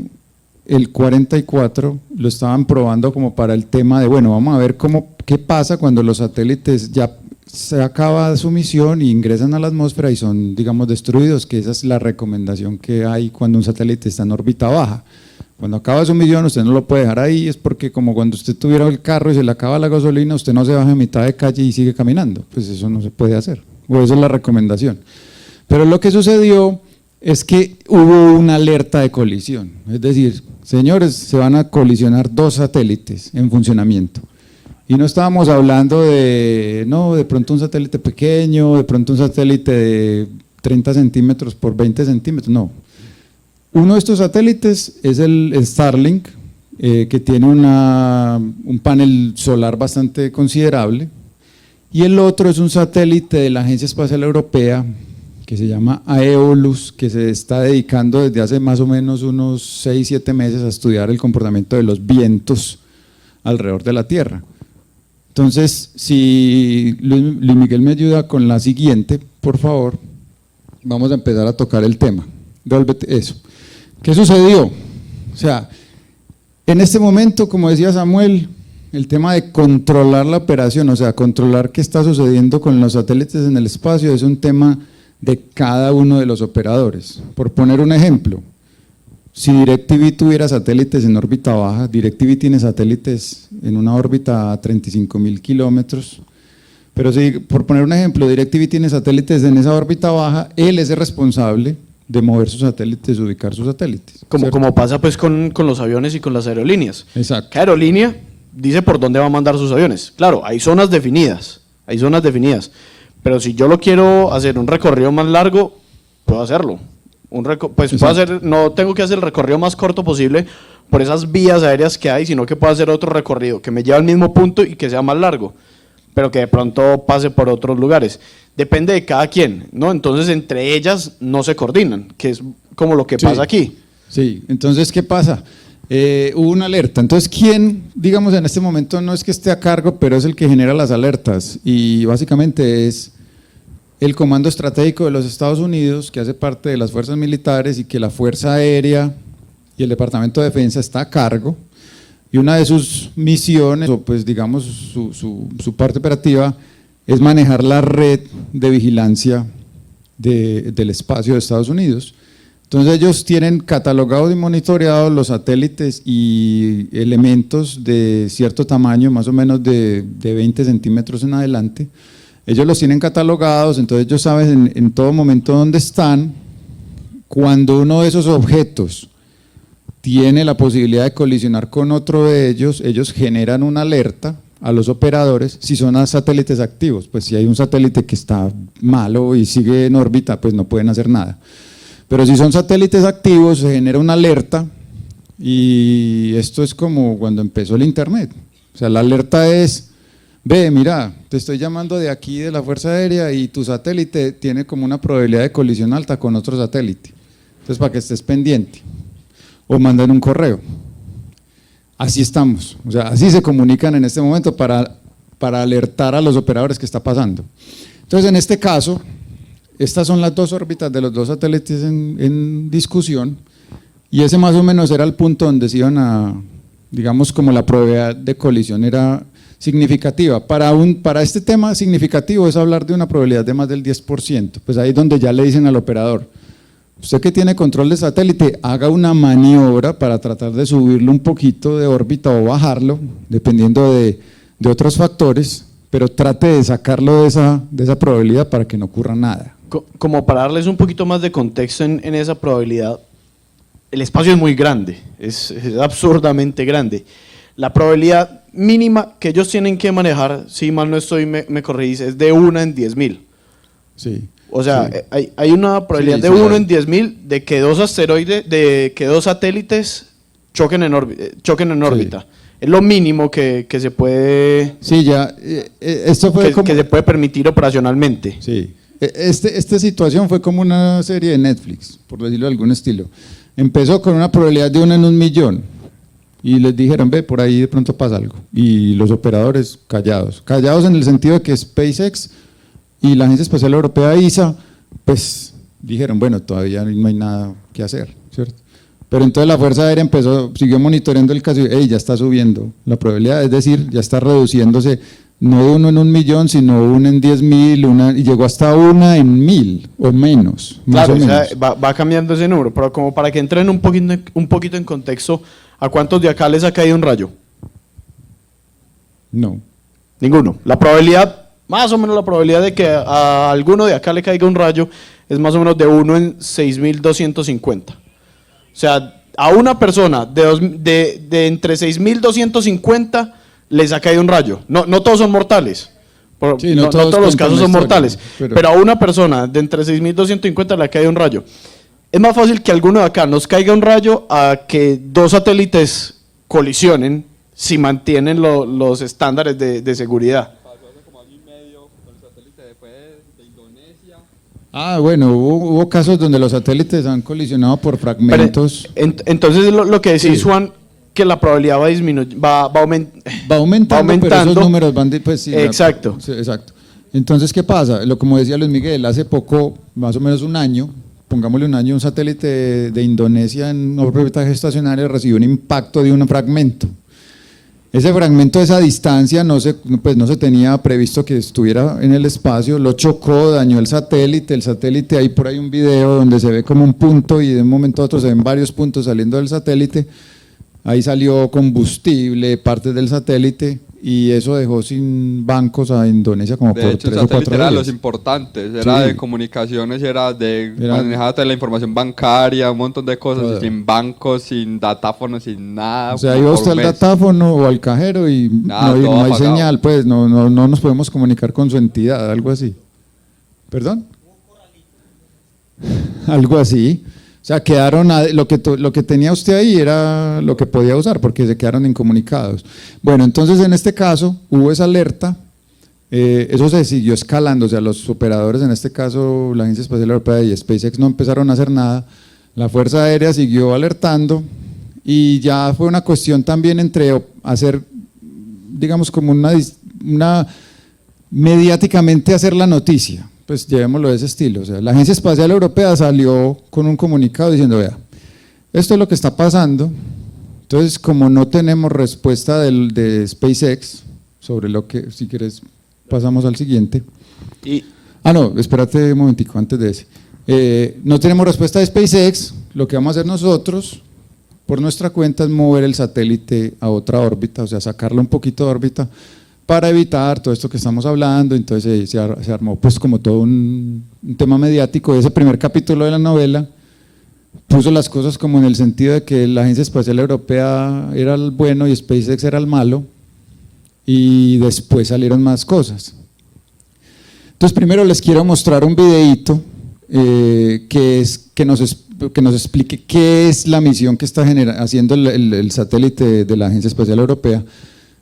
el 44, lo estaban probando como para el tema de, bueno, vamos a ver qué pasa cuando los satélites ya se acaba su misión y ingresan a la atmósfera y son, digamos, destruidos, que esa es la recomendación que hay cuando un satélite está en órbita baja. Cuando acaba su misión usted no lo puede dejar ahí, es porque como cuando usted tuviera el carro y se le acaba la gasolina, usted no se baja en mitad de calle y sigue caminando, pues eso no se puede hacer, o esa es la recomendación. Pero lo que sucedió es que hubo una alerta de colisión, es decir, señores, se van a colisionar 2 satélites en funcionamiento. Y no estábamos hablando de pronto un satélite pequeño, de pronto un satélite de 30 centímetros por 20 centímetros, no. Uno de estos satélites es el Starlink, que tiene un panel solar bastante considerable, y el otro es un satélite de la Agencia Espacial Europea, que se llama Aeolus, que se está dedicando desde hace más o menos unos 6-7 meses a estudiar el comportamiento de los vientos alrededor de la Tierra. Entonces, si Luis Miguel me ayuda con la siguiente, por favor, vamos a empezar a tocar el tema. Devuélvete eso. ¿Qué sucedió? O sea, en este momento, como decía Samuel, el tema de controlar la operación, o sea, controlar qué está sucediendo con los satélites en el espacio, es un tema de cada uno de los operadores. Por poner un ejemplo, si DirecTV tuviera satélites en órbita baja, DirecTV tiene satélites en una órbita a 35.000 kilómetros, pero si, por poner un ejemplo, DirecTV tiene satélites en esa órbita baja, él es el responsable de mover sus satélites, ubicar sus satélites. Como pasa pues con los aviones y con las aerolíneas. Exacto. Cada aerolínea dice por dónde va a mandar sus aviones. Claro, hay zonas definidas, pero si yo lo quiero hacer un recorrido más largo, puedo hacerlo. No tengo que hacer el recorrido más corto posible por esas vías aéreas que hay, sino que puedo hacer otro recorrido que me lleve al mismo punto y que sea más largo, pero que de pronto pase por otros lugares. Depende de cada quien, ¿no? Entonces entre ellas no se coordinan, que es como lo que pasa aquí. Sí, entonces ¿qué pasa? Hubo una alerta, entonces ¿quién, digamos en este momento no es que esté a cargo, pero es el que genera las alertas? Y básicamente es el Comando Estratégico de los Estados Unidos, que hace parte de las fuerzas militares y que la Fuerza Aérea y el Departamento de Defensa está a cargo, y una de sus misiones, o pues digamos su parte operativa, es manejar la red de vigilancia del espacio de Estados Unidos. Entonces ellos tienen catalogados y monitoreados los satélites y elementos de cierto tamaño, más o menos de 20 centímetros en adelante. Ellos los tienen catalogados, entonces ellos saben en todo momento dónde están. Cuando uno de esos objetos tiene la posibilidad de colisionar con otro de ellos, ellos generan una alerta a los operadores si son satélites activos. Pues si hay un satélite que está malo y sigue en órbita, pues no pueden hacer nada. Pero si son satélites activos, se genera una alerta y esto es como cuando empezó el internet. O sea, la alerta es, ve, mira, te estoy llamando de aquí de la Fuerza Aérea y tu satélite tiene como una probabilidad de colisión alta con otro satélite. Entonces, para que estés pendiente. O mandan un correo. Así estamos, o sea, así se comunican en este momento para alertar a los operadores que está pasando. Entonces, en este caso, estas son las dos órbitas de los dos satélites en discusión y ese más o menos era el punto donde se iban a, digamos, como la probabilidad de colisión era significativa. Para este tema significativo es hablar de una probabilidad de más del 10%, pues ahí es donde ya le dicen al operador, usted que tiene control de satélite, haga una maniobra para tratar de subirlo un poquito de órbita o bajarlo, dependiendo de otros factores, pero trate de sacarlo de esa probabilidad para que no ocurra nada. Como para darles un poquito más de contexto en esa probabilidad, el espacio es muy grande, es absurdamente grande. La probabilidad mínima que ellos tienen que manejar, si mal no estoy, me corregís, es de 1 en 10.000. Sí. O sea, sí. hay una probabilidad Sí, de sí, 1 en 10.000 de que dos asteroides, de que dos satélites choquen en órbita. Sí. Es lo mínimo que se puede, Sí, ya, esto fue como… que se puede permitir operacionalmente. Sí, esta situación fue como una serie de Netflix, por decirlo de algún estilo. Empezó con una probabilidad de 1 en 1.000.000 y les dijeron, ve, por ahí de pronto pasa algo. Y los operadores callados en el sentido de que SpaceX y la Agencia Espacial Europea, ESA, pues dijeron, bueno, todavía no hay nada que hacer, ¿cierto? Pero entonces la Fuerza Aérea siguió monitoreando el caso y ya está subiendo la probabilidad, es decir, ya está reduciéndose, no de 1 en 1.000.000, sino 1 en 10.000, y llegó hasta 1 en 1.000 o menos, más Claro, o menos. sea, va cambiando ese número, pero como para que entren un poquito en contexto, ¿a cuántos de acá les ha caído un rayo? No. Ninguno. La probabilidad, más o menos la probabilidad de que a alguno de acá le caiga un rayo es más o menos de 1 en 6.250. O sea, a una persona de entre 6.250 les ha caído un rayo. No todos son mortales. Sí, no todos los cuentan casos la son historia, mortales. Pero a una persona de entre 6.250 le ha caído un rayo. Es más fácil que a alguno de acá nos caiga un rayo a que dos satélites colisionen si mantienen los estándares de seguridad. Pasó hace como año y medio con el satélite de Indonesia. Ah, bueno, hubo casos donde los satélites han colisionado por fragmentos. Pero, entonces lo que decís, Sí. Juan, que la probabilidad va disminuyendo, va aumentando, pero esos números van pues sí, Exacto. sí, exacto. Entonces, ¿qué pasa? Como decía Luis Miguel, hace poco, más o menos un año, pongámosle un año, un satélite de Indonesia en órbita estacionaria recibió un impacto de un fragmento. Ese fragmento de esa distancia no se tenía previsto que estuviera en el espacio, lo chocó, dañó el satélite, hay por ahí un video donde se ve como un punto y de un momento a otro se ven varios puntos saliendo del satélite, ahí salió combustible, partes del satélite y eso dejó sin bancos a Indonesia como De por hecho, el 3 o 4 satélite era de los días. importantes, era Sí. de comunicaciones, era Era- manejaba toda la información bancaria, un montón de cosas, Todo. y sin bancos, sin datáfonos, sin nada. O sea, como iba por usted un al mes. datáfono o al cajero y Nada, no todo hay apagado. señal, pues no nos podemos comunicar con su entidad, algo así. ¿Perdón? Algo así. O sea, quedaron, lo que tenía usted ahí era lo que podía usar porque se quedaron incomunicados. Bueno, entonces en este caso hubo esa alerta, eso se siguió escalando, o sea, los operadores, en este caso la Agencia Espacial Europea y SpaceX no empezaron a hacer nada, la Fuerza Aérea siguió alertando y ya fue una cuestión también entre hacer, digamos, como una mediáticamente hacer la noticia. Pues llevémoslo de ese estilo, o sea, la Agencia Espacial Europea salió con un comunicado diciendo, vea, esto es lo que está pasando, entonces como no tenemos respuesta de SpaceX sobre lo que, si quieres pasamos al siguiente. Y No, espérate un momentico antes de ese. No tenemos respuesta de SpaceX, lo que vamos a hacer nosotros por nuestra cuenta es mover el satélite a otra órbita, o sea, sacarlo un poquito de órbita para evitar todo esto que estamos hablando. Entonces se armó pues como todo un tema mediático. Ese primer capítulo de la novela puso las cosas como en el sentido de que la Agencia Espacial Europea era el bueno y SpaceX era el malo, y después salieron más cosas. Entonces primero les quiero mostrar un videíto que nos explique qué es la misión que está haciendo el satélite de la Agencia Espacial Europea.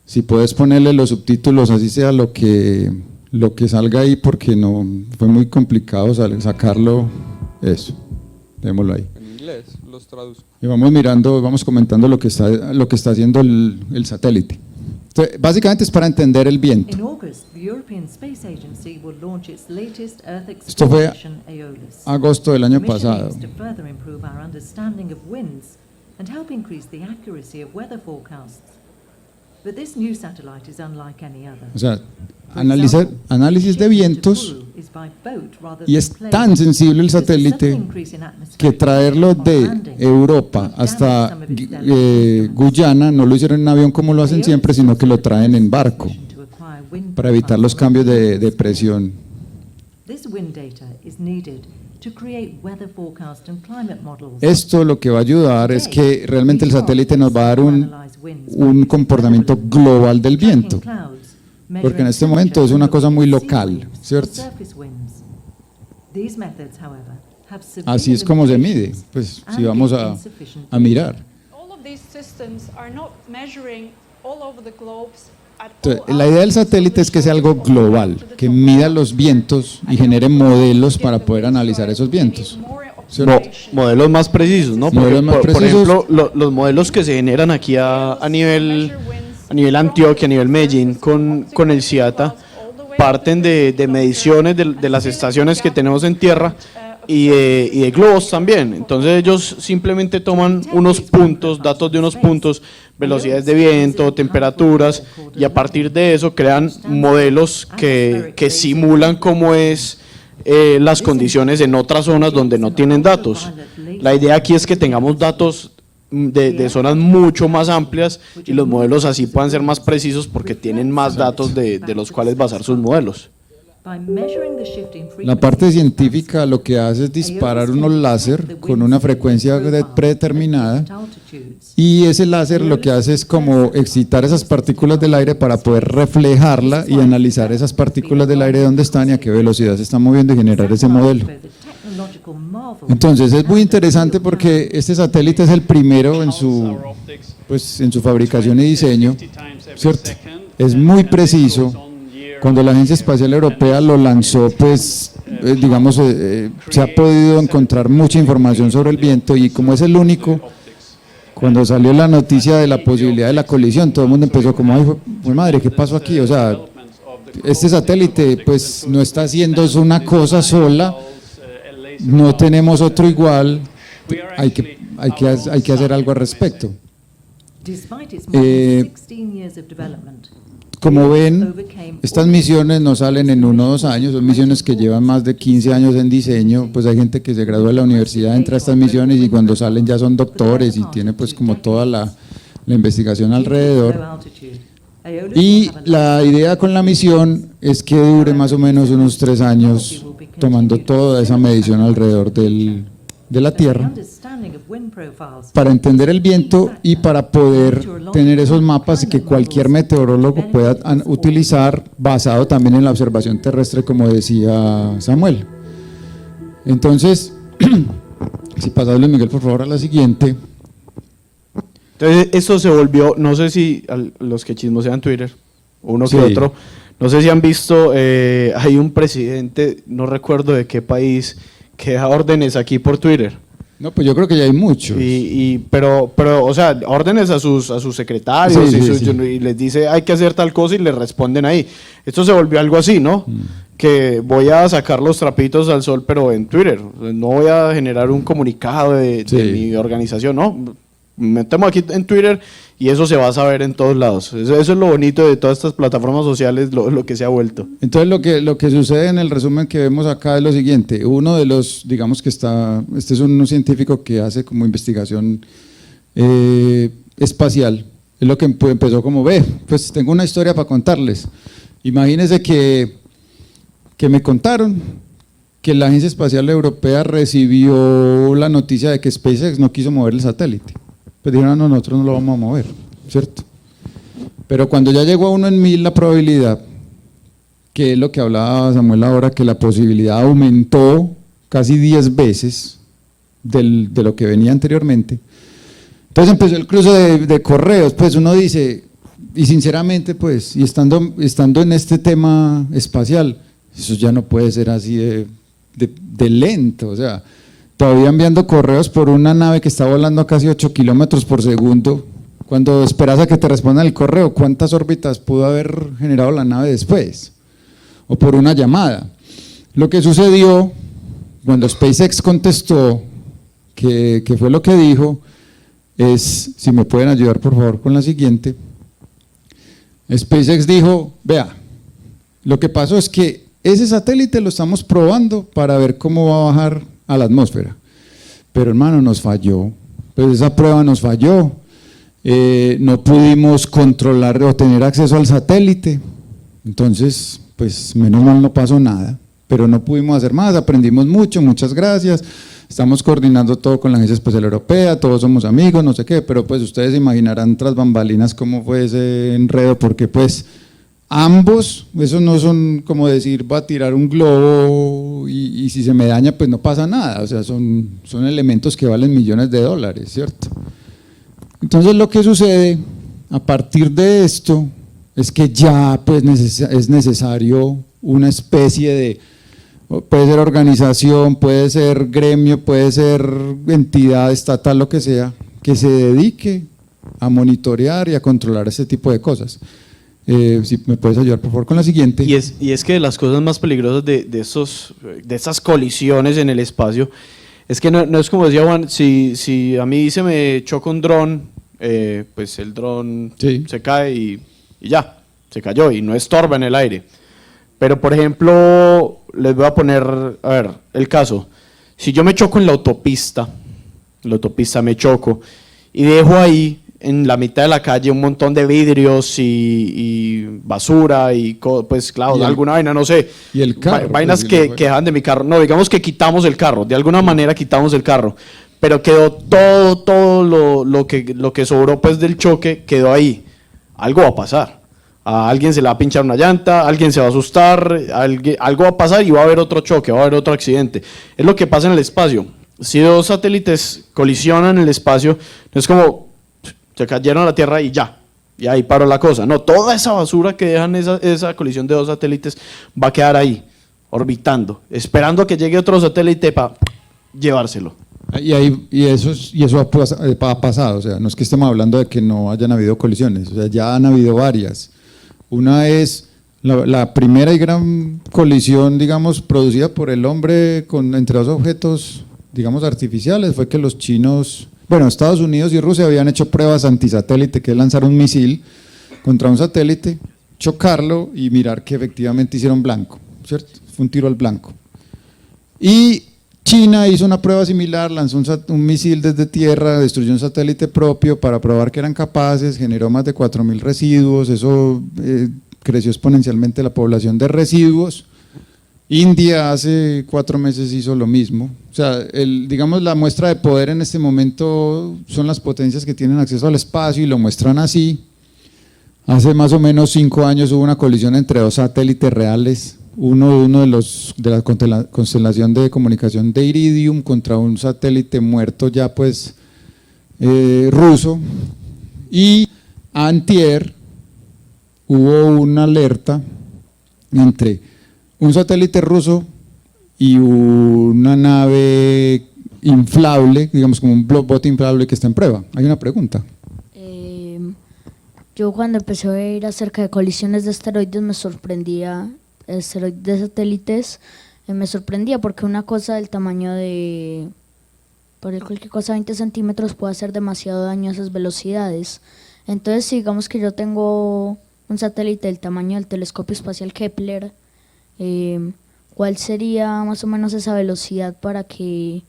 Si puedes ponerle los subtítulos, así sea lo que salga ahí, porque no fue muy complicado sacarlo. Eso, démoslo ahí. En inglés los traduzco. Y vamos mirando, vamos comentando lo que está haciendo el satélite. Entonces, básicamente es para entender el viento. In August, the European Space Agency will launch its latest Earth Esto fue exploration Aeolus. agosto del The año mission pasado. aims to further improve our understanding of winds and help increase the accuracy of weather forecasts. But this new satellite is unlike any other. O sea, For análisis example, de vientos, Kourou is by boat rather y than es plane. tan sensible el There's a subtle satélite increase in atmospheric que traerlo pressure de on landing Europa will damage hasta some of its delicate Guyana no lo hicieron en avión como lo hacen siempre, sino que lo traen en barco to acquire wind para evitar los profiles cambios from de space. presión. This wind data is needed to create weather forecast and climate models. Esto lo que va a ayudar es que realmente el satélite nos va a dar un comportamiento global del viento, porque en este momento es una cosa muy local, ¿cierto? Así es como se mide, pues si vamos a mirar. All of these systems are not measuring all over the globe at all Entonces, la idea del satélite es que sea algo global, que mida los vientos y genere modelos para poder analizar esos vientos. Modelos más precisos, ¿no? Porque, Modelos más por precisos. ejemplo, los modelos que se generan aquí a nivel Antioquia, a nivel Medellín, con el CIATA, parten de mediciones de las estaciones que tenemos en tierra y de globos también. Entonces ellos simplemente toman unos puntos, datos de unos puntos, velocidades de viento, temperaturas, y a partir de eso crean modelos que simulan cómo es las condiciones en otras zonas donde no tienen datos. La idea aquí es que tengamos datos de zonas mucho más amplias y los modelos así puedan ser más precisos porque tienen más datos de los cuales basar sus modelos. La parte científica lo que hace es disparar unos láser con una frecuencia predeterminada, y ese láser lo que hace es como excitar esas partículas del aire para poder reflejarla y analizar esas partículas del aire dónde están y a qué velocidad se están moviendo y generar ese modelo. Entonces es muy interesante porque este satélite es el primero en su fabricación y diseño, ¿cierto? Es muy preciso. Cuando la Agencia Espacial Europea lo lanzó, pues digamos, se ha podido encontrar mucha información sobre el viento, y como es el único, cuando salió la noticia de la posibilidad de la colisión, todo el mundo empezó como, ay, madre, ¿qué pasó aquí? O sea, este satélite pues no está haciendo una cosa sola, no tenemos otro igual, hay que hacer algo al respecto. Como ven, estas misiones no salen en 1 o 2 años, son misiones que llevan más de 15 años en diseño. Pues hay gente que se gradúa de la universidad, entra a estas misiones y cuando salen ya son doctores y tiene pues como toda la investigación alrededor. Y la idea con la misión es que dure más o menos unos 3 años tomando toda esa medición alrededor de la Tierra, para entender el viento y para poder tener esos mapas que cualquier meteorólogo pueda utilizar, basado también en la observación terrestre, como decía Samuel. Entonces, si pasas, Luis Miguel, por favor, a la siguiente. Entonces esto se volvió, no sé si los que chismosean Twitter, uno que Sí. otro, no sé si han visto, hay un presidente, no recuerdo de qué país, que da órdenes aquí por Twitter. No, pues yo creo que ya hay muchos. Pero, o sea, órdenes a sus secretarios, Sí, y, sí. y les dice hay que hacer tal cosa y le responden ahí. Esto se volvió algo así, ¿no? Que voy a sacar los trapitos al sol, pero en Twitter. No voy a generar un comunicado de Sí. mi organización, ¿no? Metemos aquí en Twitter y eso se va a saber en todos lados. Eso es lo bonito de todas estas plataformas sociales, lo que se ha vuelto. Entonces lo que sucede en el resumen que vemos acá es lo siguiente: uno de los, digamos que este es un científico que hace como investigación espacial, es lo que empezó como, pues tengo una historia para contarles. Imagínense que me contaron que la Agencia Espacial Europea recibió la noticia de que SpaceX no quiso mover el satélite. Pues dijeron, no, nosotros no lo vamos a mover, ¿cierto? Pero cuando ya llegó a 1 en 1000 la probabilidad, que es lo que hablaba Samuel ahora, que la posibilidad aumentó casi 10 veces de lo que venía anteriormente. Entonces empezó el cruce de correos, pues uno dice, y sinceramente pues, y estando en este tema espacial, eso ya no puede ser así de lento, o sea, todavía enviando correos por una nave que está volando a casi 8 kilómetros por segundo, cuando esperas a que te respondan el correo, ¿cuántas órbitas pudo haber generado la nave después? O por una llamada. Lo que sucedió cuando SpaceX contestó, que fue lo que dijo, es, si me pueden ayudar por favor con la siguiente, SpaceX dijo, vea, lo que pasó es que ese satélite lo estamos probando para ver cómo va a bajar a la atmósfera, pero hermano, nos falló, pues esa prueba nos falló, no pudimos controlar o tener acceso al satélite, entonces pues menos mal no pasó nada, pero no pudimos hacer más, aprendimos mucho, muchas gracias, estamos coordinando todo con la Agencia Espacial Europea, todos somos amigos, no sé qué, pero pues ustedes se imaginarán tras bambalinas cómo fue ese enredo, porque pues ambos, esos no son como decir va a tirar un globo y si se me daña pues no pasa nada, o sea son elementos que valen millones de dólares, ¿cierto? Entonces lo que sucede a partir de esto es que ya pues es necesario una especie de, puede ser organización, puede ser gremio, puede ser entidad estatal, lo que sea, que se dedique a monitorear y a controlar ese tipo de cosas. Si me puedes ayudar por favor con la siguiente. Y es que de las cosas más peligrosas de esas colisiones en el espacio, es que no es como decía Juan, si a mí se me choca un dron, pues el dron Sí. se cae y ya, se cayó y no estorba en el aire. Pero por ejemplo, les voy a poner, a ver, el caso, si yo me choco en la autopista me choco y dejo ahí en la mitad de la calle un montón de vidrios y basura y pues claro, alguna vaina, no sé, y el carro, vainas pues, que dejan de mi carro, no, digamos que quitamos el carro, de alguna manera quitamos el carro, pero quedó todo lo que sobró pues del choque, quedó ahí, algo va a pasar, a alguien se le va a pinchar una llanta, alguien se va a asustar, algo va a pasar y va a haber otro choque, va a haber otro accidente, es lo que pasa en el espacio, si dos satélites colisionan en el espacio, no es como se cayeron a la Tierra y ya, y ahí paró la cosa. No, toda esa basura que dejan esa colisión de dos satélites va a quedar ahí, orbitando, esperando a que llegue otro satélite para llevárselo. Y eso ha pasado, o sea, no es que estemos hablando de que no hayan habido colisiones, o sea, ya han habido varias. Una es la primera y gran colisión, digamos, producida por el hombre entre dos objetos, digamos, artificiales, fue que los chinos… Bueno, Estados Unidos y Rusia habían hecho pruebas antisatélite, que es lanzar un misil contra un satélite, chocarlo y mirar que efectivamente hicieron blanco, ¿cierto? Fue un tiro al blanco. Y China hizo una prueba similar, lanzó un misil desde tierra, destruyó un satélite propio para probar que eran capaces, generó más de 4.000 residuos, eso creció exponencialmente la población de residuos. India hace 4 meses hizo lo mismo, o sea, digamos la muestra de poder en este momento son las potencias que tienen acceso al espacio y lo muestran así. Hace más o menos 5 años hubo una colisión entre dos satélites reales, uno de la constelación de comunicación de Iridium contra un satélite muerto ya pues ruso, y antier hubo una alerta entre un satélite ruso y una nave inflable, digamos como un bote inflable que está en prueba. Hay una pregunta. Yo cuando empecé a oír acerca de colisiones de asteroides me sorprendía, asteroides de satélites, me sorprendía porque una cosa del tamaño de, por cualquier cosa 20 centímetros puede hacer demasiado daño a esas velocidades. Entonces, si digamos que yo tengo un satélite del tamaño del telescopio espacial Kepler, ¿cuál sería más o menos esa velocidad para que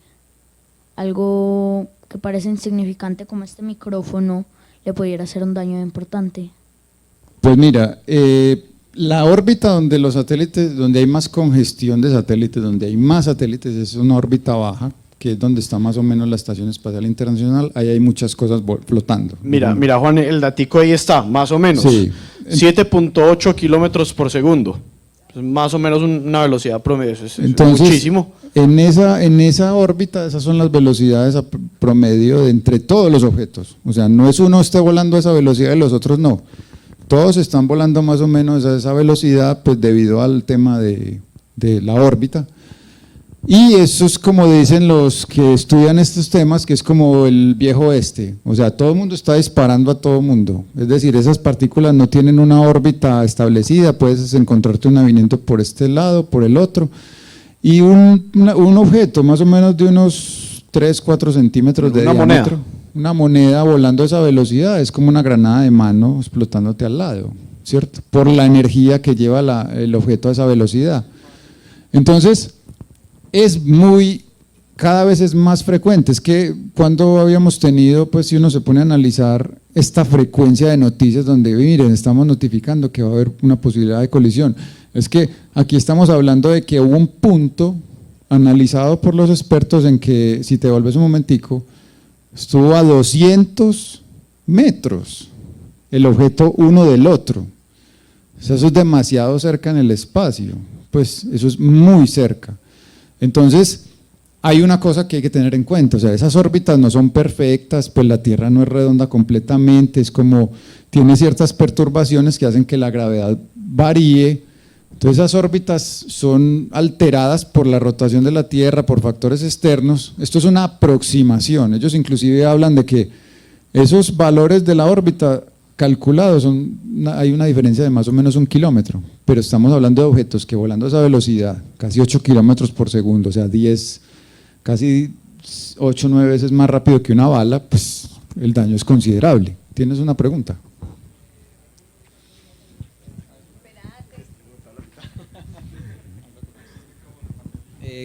algo que parece insignificante como este micrófono le pudiera hacer un daño importante? Pues mira, la órbita donde los satélites, donde hay más congestión de satélites, donde hay más satélites, es una órbita baja, que es donde está más o menos la Estación Espacial Internacional. Ahí hay muchas cosas flotando. Mira, Juan, el datico ahí está, más o menos. Sí. 7.8 kilómetros por segundo. Es más o menos una velocidad promedio. Eso es Entonces, muchísimo. En esa órbita, esas son las velocidades promedio de entre todos los objetos. O sea, no es uno esté volando a esa velocidad y los otros no. Todos están volando más o menos a esa velocidad, pues debido al tema de la órbita. Y eso es como dicen los que estudian estos temas, que es como el viejo oeste. O sea, todo el mundo está disparando a todo el mundo. Es decir, esas partículas no tienen una órbita establecida, puedes encontrarte un movimiento por este lado, por el otro. Y un objeto más o menos de unos 3, 4 centímetros de diámetro, una moneda volando a esa velocidad, es como una granada de mano explotándote al lado, ¿cierto? Por la energía que lleva el objeto a esa velocidad. Entonces, es cada vez es más frecuente. Es que cuando habíamos tenido, pues si uno se pone a analizar esta frecuencia de noticias donde, miren, estamos notificando que va a haber una posibilidad de colisión, es que aquí estamos hablando de que hubo un punto analizado por los expertos en que, si te vuelves un momentico, estuvo a 200 metros el objeto uno del otro. O sea, eso es demasiado cerca en el espacio, pues eso es muy cerca. Entonces, hay una cosa que hay que tener en cuenta, o sea, esas órbitas no son perfectas, pues la Tierra no es redonda completamente, es como, tiene ciertas perturbaciones que hacen que la gravedad varíe. Entonces esas órbitas son alteradas por la rotación de la Tierra, por factores externos. Esto es una aproximación, ellos inclusive hablan de que esos valores de la órbita calculados hay una diferencia de más o menos 1 kilómetro, pero estamos hablando de objetos que volando a esa velocidad, casi 8 kilómetros por segundo, o sea, casi 8 o 9 veces más rápido que una bala, pues el daño es considerable. ¿Tienes una pregunta?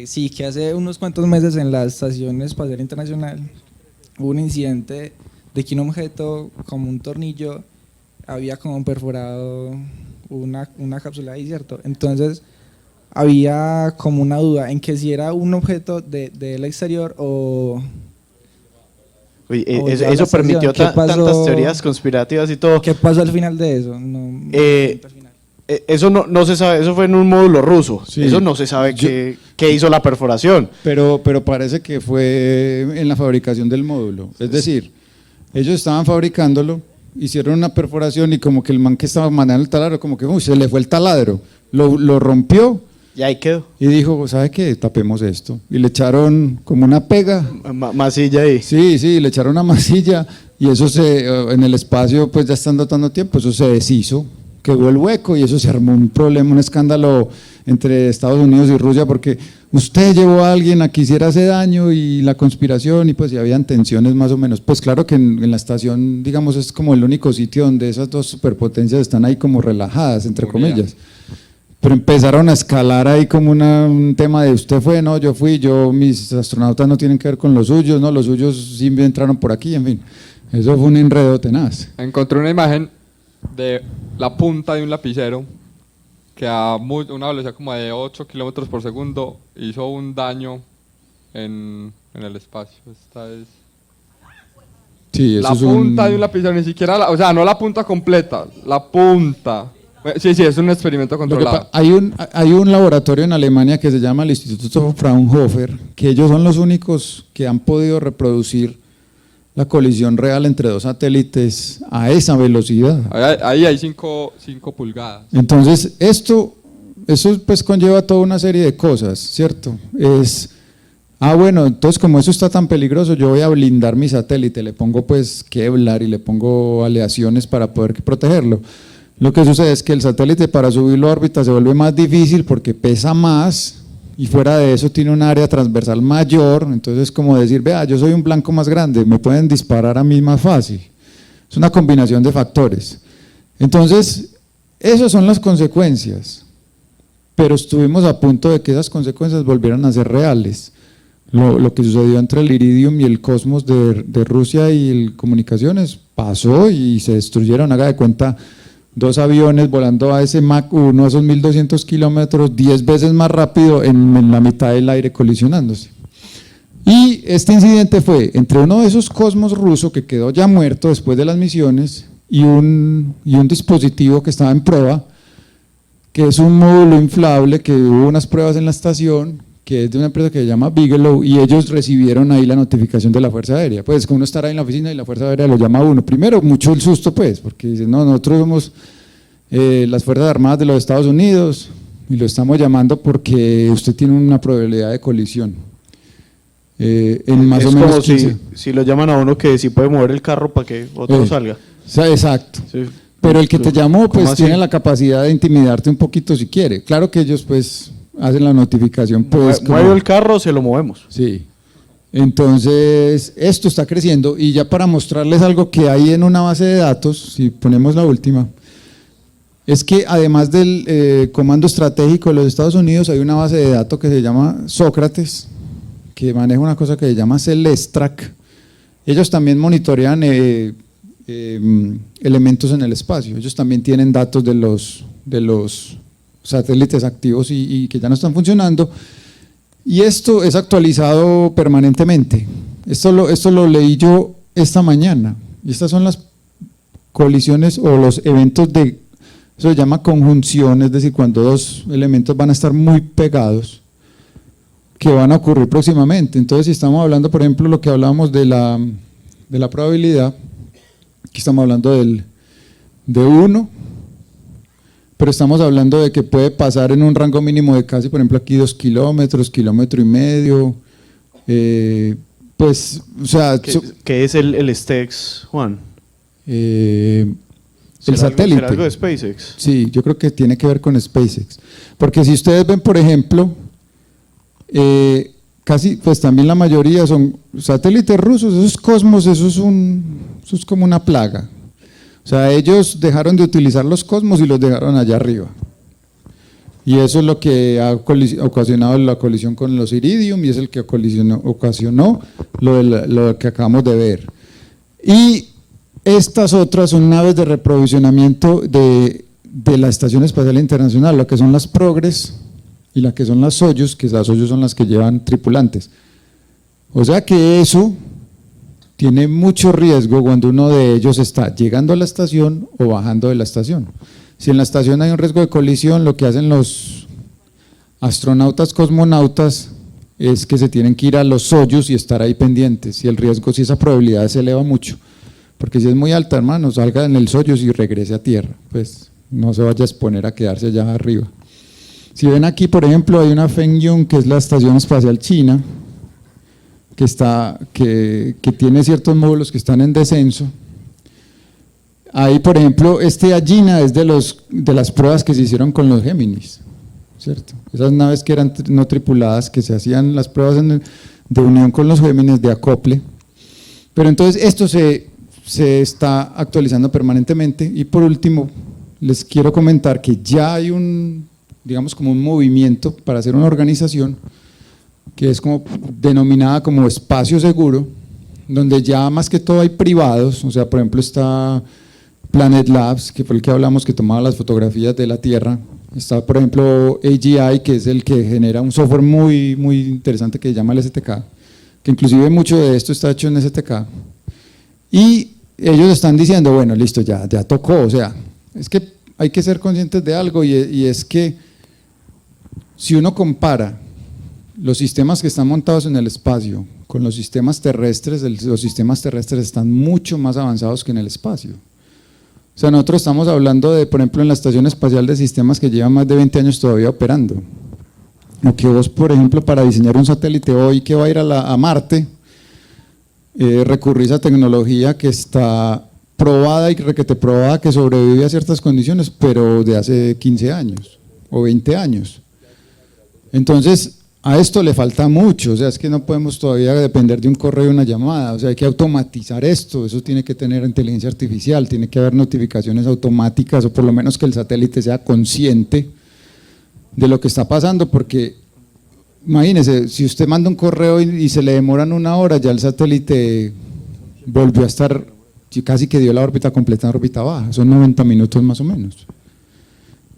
Sí, que hace unos cuantos meses en la Estación Espacial Internacional hubo un incidente de que un objeto como un tornillo había como perforado una cápsula ahí, ¿cierto? Entonces había como una duda en que si era un objeto del exterior o… Uy, o eso, ya la eso permitió estación. ¿Qué pasó? tantas teorías conspirativas y todo. ¿Qué pasó al final de eso? No, al final. Eso no se sabe, eso fue en un módulo ruso. Sí. Eso no se sabe qué hizo la perforación. Pero parece que fue en la fabricación del módulo, es decir, ellos estaban fabricándolo, hicieron una perforación y como que el man que estaba manejando el taladro, como que se le fue el taladro, lo rompió Y ahí quedó. y dijo, ¿sabe qué? Tapemos esto. Y le echaron como una pega. Masilla ahí. Sí, le echaron una masilla y eso en el espacio, pues ya estando tanto tiempo, eso se deshizo, quedó el hueco y eso se armó un problema, un escándalo entre Estados Unidos y Rusia porque usted llevó a alguien a que hiciera ese daño y la conspiración y pues ya habían tensiones más o menos. Pues claro que en la estación, digamos, es como el único sitio donde esas dos superpotencias están ahí como relajadas, entre comillas. Pero empezaron a escalar ahí como un tema de usted fue, no, yo fui, mis astronautas no tienen que ver con los suyos, no, los suyos sí entraron por aquí, en fin. Eso fue un enredo tenaz. Encontré una imagen de la punta de un lapicero que a una velocidad como de 8 kilómetros por segundo hizo un daño en el espacio. Esta es Sí, eso la es punta de un lapicero, ni siquiera, o sea, no la punta completa, la punta. Sí, es un experimento controlado. Hay un laboratorio en Alemania que se llama el Instituto Fraunhofer, que ellos son los únicos que han podido reproducir la colisión real entre dos satélites a esa velocidad. Ahí hay 5 pulgadas. Entonces, eso pues conlleva toda una serie de cosas, ¿cierto? Bueno, entonces como eso está tan peligroso, yo voy a blindar mi satélite, le pongo pues Kevlar y le pongo aleaciones para poder protegerlo. Lo que sucede es que el satélite para subirlo a órbita se vuelve más difícil porque pesa más y fuera de eso tiene un área transversal mayor, entonces es como decir, vea, yo soy un blanco más grande, me pueden disparar a mí más fácil. Es una combinación de factores. Entonces, esas son las consecuencias, pero estuvimos a punto de que esas consecuencias volvieran a ser reales. Lo que sucedió entre el Iridium y el Cosmos de Rusia y el Comunicaciones pasó y se destruyeron. Haga de cuenta, 2 aviones volando a ese Mach 1, a esos 1200 kilómetros, 10 veces más rápido en la mitad del aire colisionándose. Y este incidente fue entre uno de esos Cosmos ruso que quedó ya muerto después de las misiones y un dispositivo que estaba en prueba, que es un módulo inflable que hubo unas pruebas en la estación, que es de una empresa que se llama Bigelow, y ellos recibieron ahí la notificación de la Fuerza Aérea. Pues que uno estará en la oficina y la Fuerza Aérea lo llama a uno. Primero, mucho el susto, pues, porque dicen, no, nosotros somos las Fuerzas Armadas de los Estados Unidos y lo estamos llamando porque usted tiene una probabilidad de colisión. En más es o menos como 15. si lo llaman a uno que si puede mover el carro para que otro salga. O sea, exacto. Sí. Pero el que te llamó, ¿Cómo pues así? tiene la capacidad de intimidarte un poquito si quiere. Claro que ellos, pues, hacen la notificación, pues. Mueve el carro, se lo movemos. Sí. Entonces, esto está creciendo y ya para mostrarles algo que hay en una base de datos, si ponemos la última, es que además del Comando Estratégico de los Estados Unidos hay una base de datos que se llama Sócrates, que maneja una cosa que se llama Celestrak. Ellos también monitorean elementos en el espacio, ellos también tienen datos de los satélites activos y que ya no están funcionando, y esto es actualizado permanentemente. Esto lo leí yo esta mañana, y estas son las colisiones o los eventos de, eso se llama conjunción, es decir, cuando 2 elementos van a estar muy pegados, que van a ocurrir próximamente. Entonces, si estamos hablando, por ejemplo, lo que hablábamos de la probabilidad, aquí estamos hablando de 1, pero estamos hablando de que puede pasar en un rango mínimo de casi, por ejemplo, aquí 2 kilómetros, 1,5 kilómetros, pues, o sea… ¿Qué es el STEX, Juan? el ¿Será satélite. ¿Será algo de SpaceX? Sí, yo creo que tiene que ver con SpaceX. Porque si ustedes ven, por ejemplo, casi, pues también la mayoría son satélites rusos, esos Cosmos, eso es como una plaga. O sea, ellos dejaron de utilizar los Cosmos y los dejaron allá arriba. Y eso es lo que ha ocasionado la colisión con los Iridium y es el que ocasionó lo que acabamos de ver. Y estas otras son naves de reprovisionamiento de la Estación Espacial Internacional, lo que son las Progress y la que son las Soyuz, que las Soyuz son las que llevan tripulantes. O sea que eso tiene mucho riesgo cuando uno de ellos está llegando a la estación o bajando de la estación. Si en la estación hay un riesgo de colisión, lo que hacen los astronautas cosmonautas es que se tienen que ir a los Soyuz y estar ahí pendientes. Si el riesgo, si esa probabilidad se eleva mucho, porque si es muy alta, hermano, salga en el Soyuz y regrese a tierra, pues no se vaya a exponer a quedarse allá arriba. Si ven aquí, por ejemplo, hay una Fengyun, que es la Estación Espacial China, que tiene ciertos módulos que están en descenso. Ahí, por ejemplo, Agena es de las pruebas que se hicieron con los Géminis, ¿cierto? Esas naves que eran no tripuladas, que se hacían las pruebas de unión con los Géminis, de acople. Pero entonces esto se está actualizando permanentemente. Y por último, les quiero comentar que ya hay digamos como un movimiento para hacer una organización que es como denominada como espacio seguro, donde ya más que todo hay privados, o sea, por ejemplo está Planet Labs, que fue el que hablamos, que tomaba las fotografías de la Tierra, está por ejemplo AGI, que es el que genera un software muy, muy interesante que se llama el STK, que inclusive mucho de esto está hecho en STK, y ellos están diciendo, bueno, listo, ya tocó, o sea, es que hay que ser conscientes de algo, y es que si uno compara los sistemas que están montados en el espacio con los sistemas terrestres, los sistemas terrestres están mucho más avanzados que en el espacio. O sea, nosotros estamos hablando de, por ejemplo, en la Estación Espacial, de sistemas que llevan más de 20 años todavía operando. O que vos, por ejemplo, para diseñar un satélite hoy que va a ir a Marte, recurrís a tecnología que está probada y requete probada, que sobrevive a ciertas condiciones, pero de hace 15 años o 20 años. Entonces, a esto le falta mucho, o sea, es que no podemos todavía depender de un correo y una llamada, o sea, hay que automatizar esto, eso tiene que tener inteligencia artificial, tiene que haber notificaciones automáticas, o por lo menos que el satélite sea consciente de lo que está pasando, porque imagínese, si usted manda un correo y se le demoran 1 hora, ya el satélite volvió a estar, casi que dio la órbita completa en órbita baja, son 90 minutos más o menos.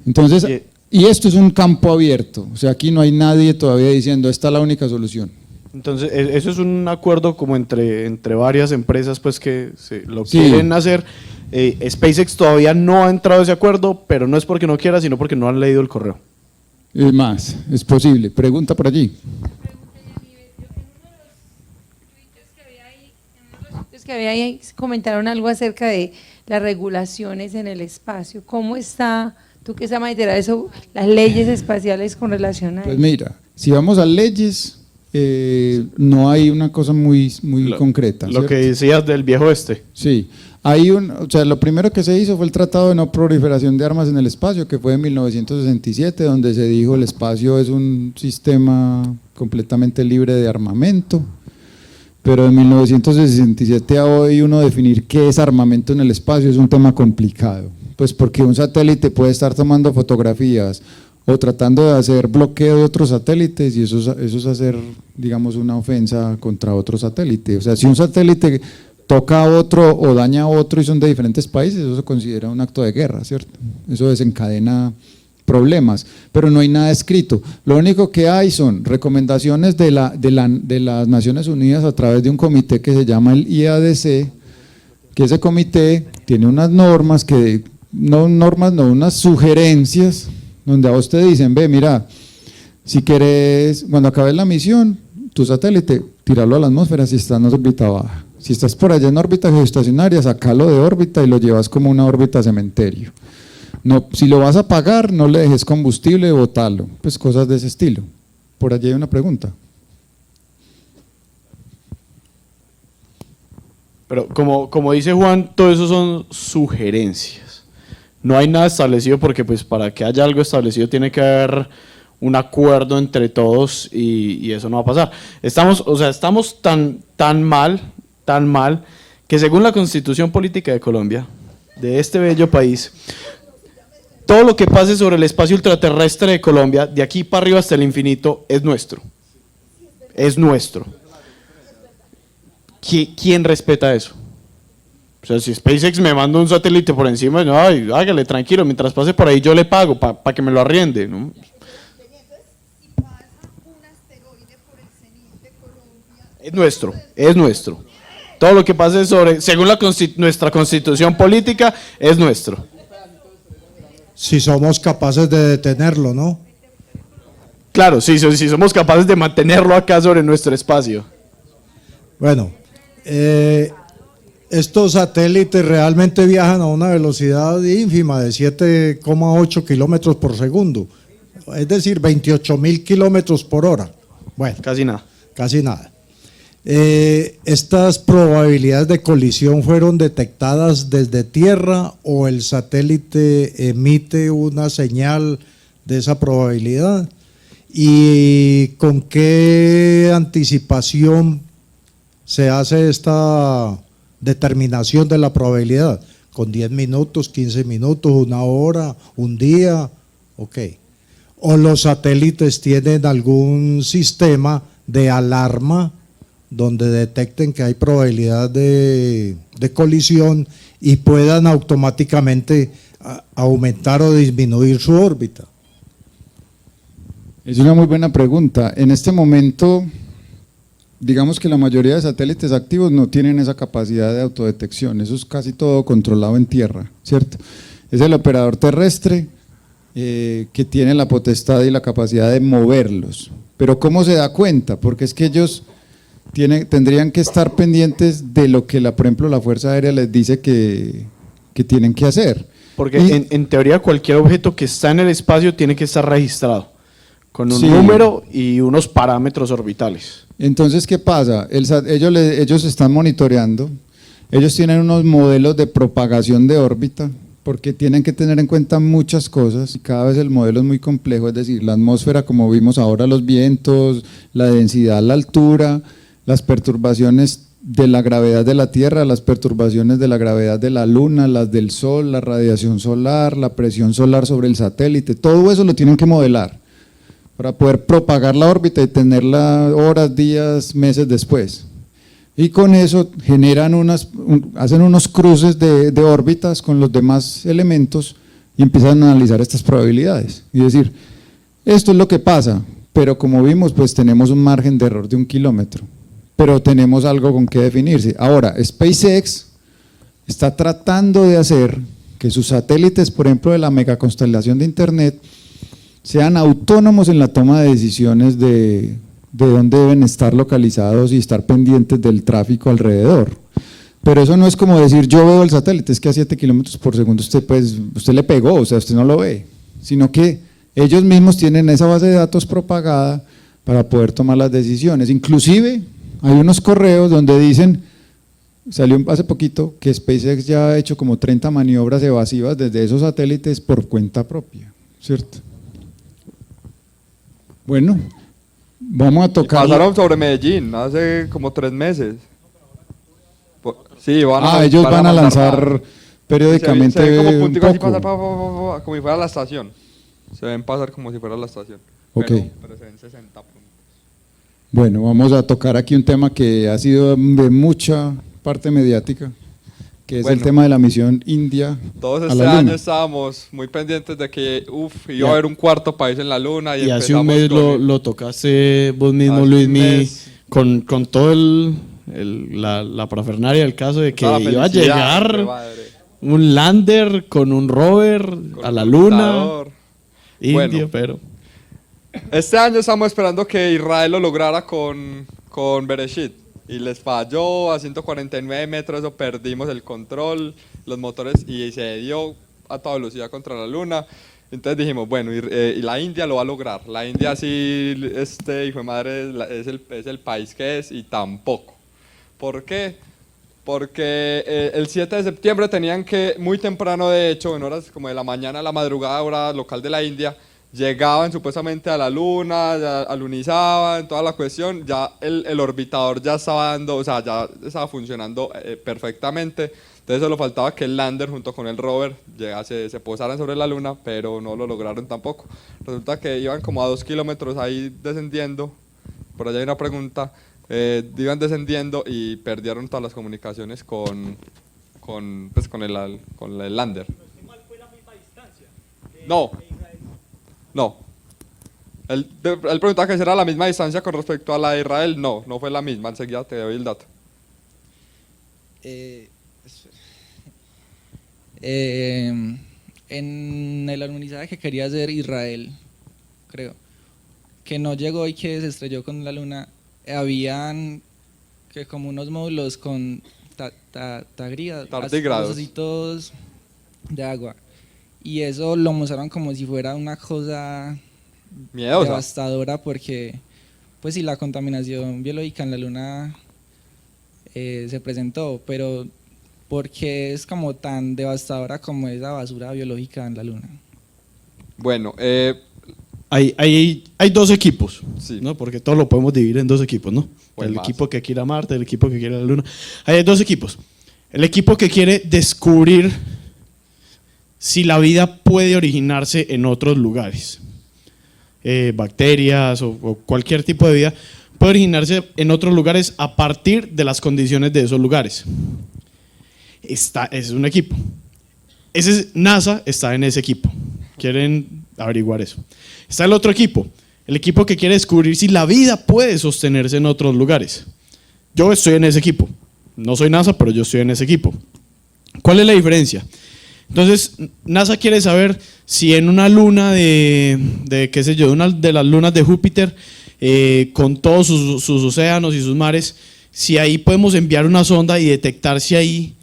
Entonces, y esto es un campo abierto, o sea, aquí no hay nadie todavía diciendo esta es la única solución. Entonces, eso es un acuerdo como entre varias empresas pues que lo Sí. quieren hacer. SpaceX todavía no ha entrado a ese acuerdo, pero no es porque no quiera, sino porque no han leído el correo. Es más, es posible. Pregunta por allí. Que había ahí comentaron algo acerca de las regulaciones en el espacio. ¿Cómo está, tú que sabes de eso, las leyes espaciales con relación a Pues eso? mira, si vamos a leyes, no hay una cosa muy concreta. Lo ¿cierto? que decías del viejo oeste. Sí, o sea, lo primero que se hizo fue el Tratado de No Proliferación de Armas en el Espacio, que fue en 1967, donde se dijo el espacio es un sistema completamente libre de armamento. Pero de 1967 a hoy uno definir qué es armamento en el espacio es un tema complicado, pues porque un satélite puede estar tomando fotografías o tratando de hacer bloqueo de otros satélites y eso es hacer, digamos, una ofensa contra otro satélite. O sea, si un satélite toca a otro o daña a otro y son de diferentes países, eso se considera un acto de guerra, ¿cierto? Eso desencadena problemas, pero no hay nada escrito. Lo único que hay son recomendaciones de las Naciones Unidas a través de un comité que se llama el IADC, que ese comité tiene unas normas unas sugerencias, donde a vos te dicen, ve, mira, si querés, cuando acabes la misión, tu satélite, tirarlo a la atmósfera si está en órbita baja. Si estás por allá en órbita geoestacionaria, sacalo de órbita y lo llevas como una órbita cementerio. No, si lo vas a pagar, no le dejes combustible, botalo, pues cosas de ese estilo. Por allí hay una pregunta. Pero como dice Juan, todo eso son sugerencias. No hay nada establecido porque pues para que haya algo establecido tiene que haber un acuerdo entre todos y eso no va a pasar. Estamos tan mal, que según la Constitución Política de Colombia, de este bello país, todo lo que pase sobre el espacio ultraterrestre de Colombia, de aquí para arriba hasta el infinito, es nuestro. Es nuestro. ¿Quién respeta eso? O sea, si SpaceX me manda un satélite por encima, no, hágale tranquilo, mientras pase por ahí yo le pago para que me lo arriende, ¿no? Es nuestro. Todo lo que pase según nuestra constitución política, es nuestro. Si somos capaces de detenerlo, ¿no? Claro, si somos capaces de mantenerlo acá sobre nuestro espacio. Bueno, estos satélites realmente viajan a una velocidad ínfima de 7,8 kilómetros por segundo, es decir, 28.000 kilómetros por hora. Bueno, casi nada. ¿Estas probabilidades de colisión fueron detectadas desde tierra o el satélite emite una señal de esa probabilidad? ¿Y con qué anticipación se hace esta determinación de la probabilidad? ¿Con 10 minutos, 15 minutos, 1 hora, un día? Ok. ¿O los satélites tienen algún sistema de alarma donde detecten que hay probabilidad de colisión y puedan automáticamente aumentar o disminuir su órbita? Es una muy buena pregunta. En este momento, digamos que la mayoría de satélites activos no tienen esa capacidad de autodetección, eso es casi todo controlado en tierra, ¿cierto? Es el operador terrestre que tiene la potestad y la capacidad de moverlos. Pero ¿cómo se da cuenta? Porque es que ellos tendrían que estar pendientes de lo que, por ejemplo, la Fuerza Aérea les dice que tienen que hacer. Porque en teoría cualquier objeto que está en el espacio tiene que estar registrado con un Sí. número y unos parámetros orbitales. Entonces, ¿qué pasa? Ellos están monitoreando, ellos tienen unos modelos de propagación de órbita porque tienen que tener en cuenta muchas cosas y cada vez el modelo es muy complejo, es decir, la atmósfera, como vimos ahora, los vientos, la densidad, la altura, las perturbaciones de la gravedad de la Tierra, las perturbaciones de la gravedad de la Luna, las del Sol, la radiación solar, la presión solar sobre el satélite, todo eso lo tienen que modelar para poder propagar la órbita y tenerla horas, días, meses después. Y con eso generan hacen unos cruces de órbitas con los demás elementos y empiezan a analizar estas probabilidades y decir, esto es lo que pasa, pero como vimos, pues tenemos un margen de error de 1 kilómetro, pero tenemos algo con qué definirse. Ahora, SpaceX está tratando de hacer que sus satélites, por ejemplo, de la megaconstelación de Internet, sean autónomos en la toma de decisiones de dónde deben estar localizados y estar pendientes del tráfico alrededor. Pero eso no es como decir, yo veo el satélite, es que a 7 kilómetros por segundo usted le pegó, o sea, usted no lo ve, sino que ellos mismos tienen esa base de datos propagada para poder tomar las decisiones. Inclusive hay unos correos donde dicen, salió hace poquito, que SpaceX ya ha hecho como 30 maniobras evasivas desde esos satélites por cuenta propia, ¿cierto? Bueno, vamos a tocar… Pasaron sobre Medellín hace como 3 meses. Sí, ellos van a lanzar periódicamente se ve como un punticos así poco. pasar como si fuera la estación. Se ven pasar como si fuera la estación. Ok. Pero se ven 60 puntos. Bueno, vamos a tocar aquí un tema que ha sido de mucha parte mediática, que es el tema de la misión India Todos a este la año Luna. estábamos muy pendientes de que iba a haber un cuarto país en la Luna. Y hace un mes lo tocaste vos mismo, hace un Luismi, mes. con todo la parafernalia del caso de que Toda la iba a felicidad, llegar qué madre. un lander con un rover Con a un la Luna, computador. indio, Bueno. pero… Este año estamos esperando que Israel lo lograra con Bereshit y les falló a 149 metros, eso perdimos el control, los motores y se dio a toda velocidad contra la Luna. Entonces dijimos, bueno, y la India lo va a lograr. La India sí, hijo de madre, es el país que es y tampoco. ¿Por qué? Porque el 7 de septiembre tenían que, muy temprano de hecho, en horas como de la mañana, la madrugada, hora local de la India, llegaban supuestamente a la Luna, ya alunizaban, toda la cuestión, ya el orbitador ya estaba dando, o sea, ya estaba funcionando perfectamente, entonces solo faltaba que el lander junto con el rover se posaran sobre la Luna, pero no lo lograron tampoco. Resulta que iban como a 2 kilómetros ahí descendiendo, por allá hay una pregunta, iban descendiendo y perdieron todas las comunicaciones con el lander. No. Él preguntaba que si era la misma distancia con respecto a la de Israel. No fue la misma. Enseguida te doy el dato. En el alunizaje que quería hacer Israel, creo, que no llegó y que se estrelló con la Luna, habían que como unos módulos con Tardígrados. trocitos de agua. Y eso lo mostraron como si fuera una cosa Miedosa. devastadora porque, pues sí, la contaminación biológica en la Luna se presentó, pero porque es como tan devastadora como esa basura biológica en la Luna. Bueno, Hay 2 equipos, Sí. ¿no? Porque todo lo podemos dividir en 2 equipos, ¿no? O en El más. equipo que quiere a Marte, el equipo que quiere a la Luna. Hay 2 equipos. El equipo que quiere descubrir si la vida puede originarse en otros lugares. Bacterias o cualquier tipo de vida puede originarse en otros lugares a partir de las condiciones de esos lugares. Ese es un equipo. NASA está en ese equipo. Quieren averiguar eso. Está el otro equipo, el equipo que quiere descubrir si la vida puede sostenerse en otros lugares. Yo estoy en ese equipo. No soy NASA, pero yo estoy en ese equipo. ¿Cuál es la diferencia? Entonces, NASA quiere saber si en una luna qué sé yo, una de las lunas de Júpiter, con todos sus océanos y sus mares, si ahí podemos enviar una sonda y detectar si ahí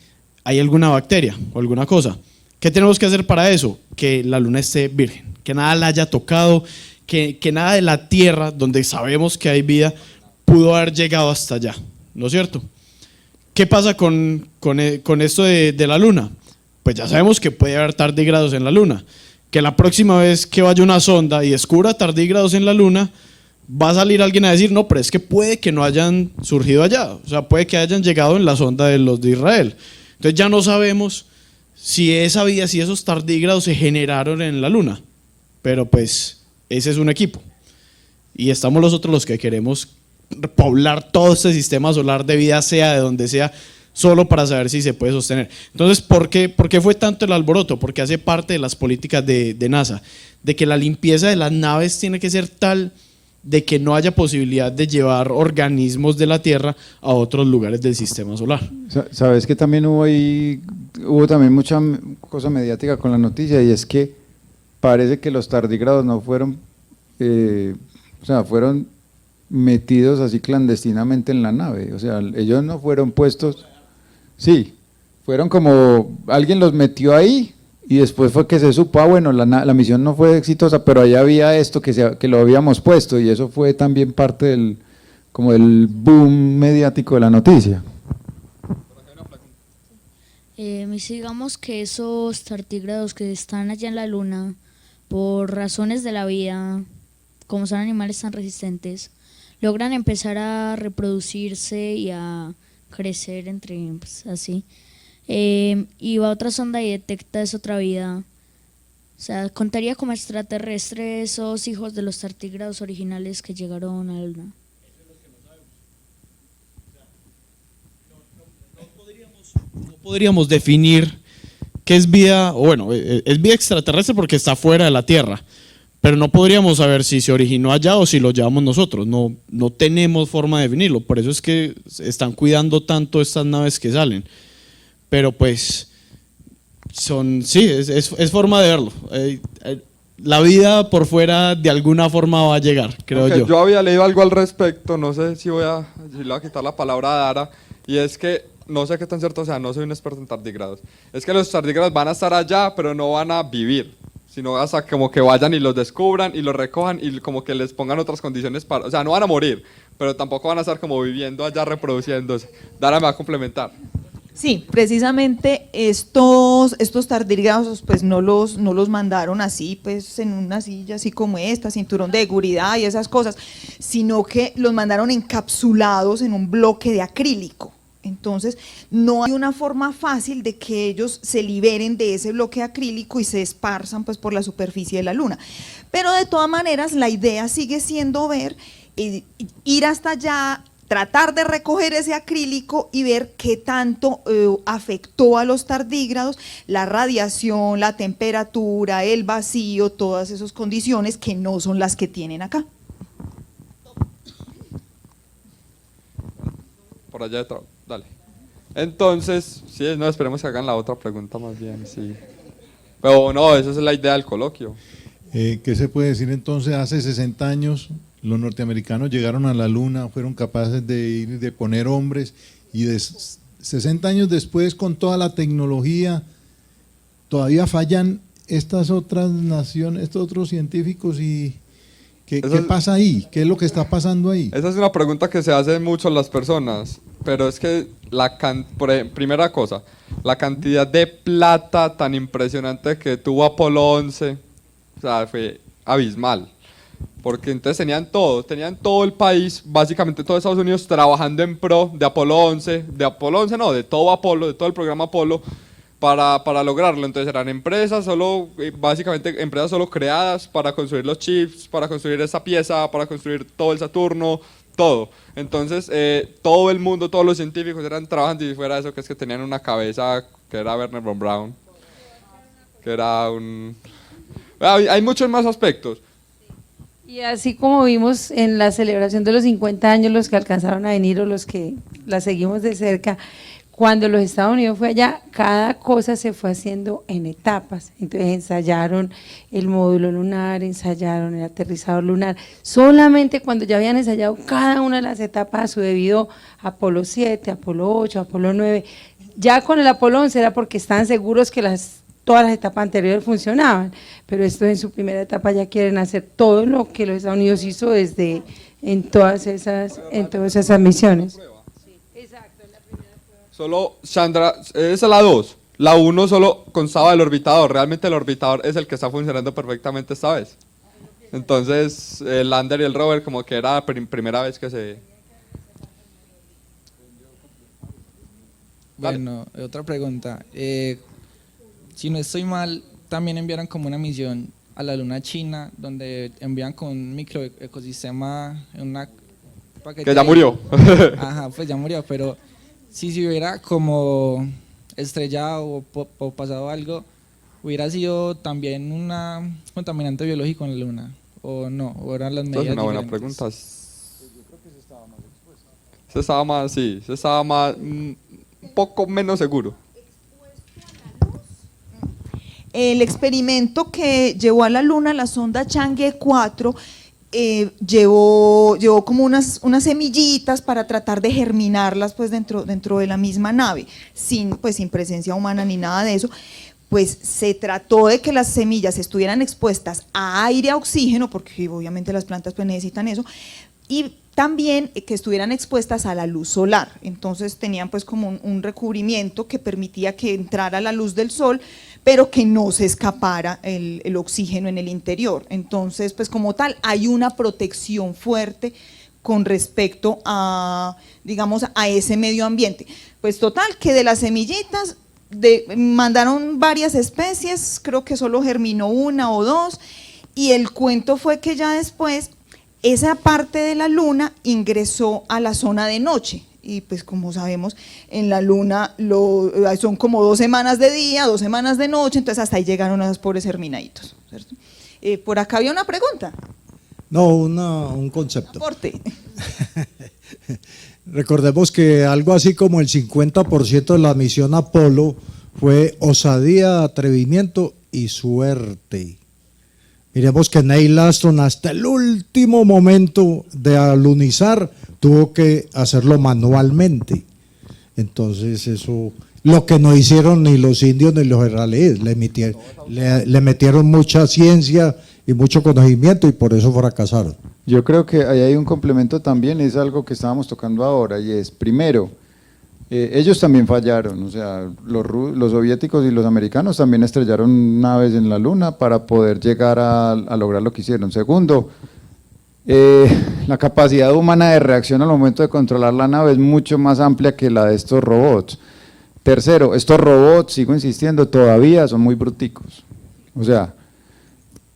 hay alguna bacteria o alguna cosa. ¿Qué tenemos que hacer para eso? Que la luna esté virgen, que nada la haya tocado, que nada de la Tierra, donde sabemos que hay vida, pudo haber llegado hasta allá, ¿no es cierto? ¿Qué pasa con esto de la luna? pues ya sabemos que puede haber tardígrados en la Luna. Que la próxima vez que vaya una sonda y descubra tardígrados en la Luna, va a salir alguien a decir, no, pero es que puede que no hayan surgido allá, o sea, puede que hayan llegado en la sonda de los de Israel. Entonces ya no sabemos si esa vida, si esos tardígrados se generaron en la Luna, pero pues ese es un equipo. Y estamos nosotros los que queremos poblar todo este sistema solar de vida, sea de donde sea, solo para saber si se puede sostener. Entonces, ¿por qué fue tanto el alboroto? Porque hace parte de las políticas de NASA, de que la limpieza de las naves tiene que ser tal de que no haya posibilidad de llevar organismos de la Tierra a otros lugares del sistema solar. Sabes que también hubo también mucha cosa mediática con la noticia, y es que parece que los tardígrados no fueron, o sea, fueron metidos así clandestinamente en la nave, o sea, ellos no fueron puestos, sí, fueron como, alguien los metió ahí, y después fue que se supo, bueno, la misión no fue exitosa, pero allá había esto que lo habíamos puesto, y eso fue también parte del boom mediático de la noticia. Digamos que esos tardígrados que están allá en la Luna, por razones de la vida, como son animales tan resistentes, logran empezar a reproducirse y a crecer entre, pues, así. Y va a otra sonda y detecta esa otra vida. O sea, contaría como extraterrestres esos hijos de los tardígrados originales que llegaron a la Luna. No podríamos definir qué es vida, o bueno, es vida extraterrestre porque está fuera de la Tierra, pero no podríamos saber si se originó allá o si lo llevamos nosotros, no tenemos forma de definirlo, por eso es que están cuidando tanto estas naves que salen. Pero pues, es forma de verlo. La vida por fuera de alguna forma va a llegar, creo yo. Yo había leído algo al respecto, no sé si le voy a quitar la palabra a Dara, y es que, no sé qué tan cierto sea, no soy un experto en tardígrados, es que los tardígrados van a estar allá, pero no van a vivir, sino hasta como que vayan y los descubran y los recojan y como que les pongan otras condiciones para, o sea, no van a morir, pero tampoco van a estar como viviendo allá reproduciéndose. Dara me va a complementar. Sí, precisamente estos tardígrados pues no los mandaron así pues en una silla así como esta, cinturón de seguridad y esas cosas, sino que los mandaron encapsulados en un bloque de acrílico. Entonces no hay una forma fácil de que ellos se liberen de ese bloque de acrílico y se esparzan pues por la superficie de la Luna. Pero de todas maneras la idea sigue siendo ir hasta allá, tratar de recoger ese acrílico y ver qué tanto afectó a los tardígrados la radiación, la temperatura, el vacío, todas esas condiciones que no son las que tienen acá. Por allá detrás, dale. Entonces, sí, no, esperemos que hagan la otra pregunta más bien, sí. Pero no, esa es la idea del coloquio. ¿Qué se puede decir entonces? Hace 60 años los norteamericanos llegaron a la Luna, fueron capaces de poner hombres, y 60 años después, con toda la tecnología, todavía fallan estas otras naciones, estos otros científicos. Y ¿qué pasa ahí? ¿Qué es lo que está pasando ahí? Esa es una pregunta que se hacen mucho las personas, pero es que primera cosa, la cantidad de plata tan impresionante que tuvo Apolo 11, o sea, fue abismal. Porque entonces tenían todo el país, básicamente todo Estados Unidos, trabajando en pro de Apolo 11, de todo Apolo, de todo el programa Apolo, para lograrlo. Entonces eran empresas básicamente empresas solo creadas para construir los chips, para construir esa pieza, para construir todo el Saturno, todo. Entonces todo el mundo, todos los científicos eran trabajando, y fuera de eso que es que tenían una cabeza que era Wernher von Braun, que era hay muchos más aspectos. Y así como vimos en la celebración de los 50 años, los que alcanzaron a venir o los que la seguimos de cerca, cuando los Estados Unidos fue allá, cada cosa se fue haciendo en etapas. Entonces ensayaron el módulo lunar, ensayaron el aterrizador lunar. Solamente cuando ya habían ensayado cada una de las etapas a su debido, Apolo 7, Apolo 8, Apolo 9, ya con el Apolo 11 era porque estaban seguros que todas las etapas anteriores funcionaban, pero esto en su primera etapa ya quieren hacer todo lo que los Estados Unidos hizo en todas esas misiones. Solo, Sandra, esa es la 2. La 1 solo constaba del orbitador, realmente el orbitador es el que está funcionando perfectamente esta vez. Entonces el lander y el rover como que era la primera vez que se... Bueno, otra pregunta. Si no estoy mal, también enviaron como una misión a la luna china, donde envían con un microecosistema, una paquete que ya murió. Ajá, pues ya murió, pero si se hubiera como estrellado o pasado algo, hubiera sido también un contaminante biológico en la luna, o no, o eran las medidas. Esa es una buena diferentes? pregunta. Se estaba más, sí, se estaba más, un poco menos seguro. El experimento que llevó a la Luna, la sonda Chang'e 4, llevó como unas semillitas para tratar de germinarlas pues dentro de la misma nave, sin presencia humana ni nada de eso. Pues se trató de que las semillas estuvieran expuestas a aire, a oxígeno, porque obviamente las plantas pues necesitan eso, y también que estuvieran expuestas a la luz solar. Entonces tenían pues como un recubrimiento que permitía que entrara la luz del sol, pero que no se escapara el oxígeno en el interior. Entonces, pues como tal, hay una protección fuerte con respecto a, digamos, a ese medio ambiente. Pues total, que de las semillitas mandaron varias especies, creo que solo germinó una o dos, y el cuento fue que ya después esa parte de la luna ingresó a la zona de noche. Y pues como sabemos, en la luna son como 2 semanas de día, 2 semanas de noche, entonces hasta ahí llegaron esos pobres germinaditos, ¿cierto? Por acá había una pregunta. No, un concepto. Aporte. Recordemos que algo así como el 50% de la misión Apolo fue osadía, atrevimiento y suerte. Miremos que Neil Armstrong hasta el último momento de alunizar tuvo que hacerlo manualmente. Entonces eso, lo que no hicieron ni los indios ni los israelíes, le metieron mucha ciencia y mucho conocimiento y por eso fracasaron. Yo creo que ahí hay un complemento también, es algo que estábamos tocando ahora, y es, primero, ellos también fallaron, o sea, los soviéticos y los americanos también estrellaron naves en la luna para poder llegar a lograr lo que hicieron. Segundo, la capacidad humana de reacción al momento de controlar la nave es mucho más amplia que la de estos robots. Tercero, estos robots, sigo insistiendo, todavía son muy bruticos, o sea,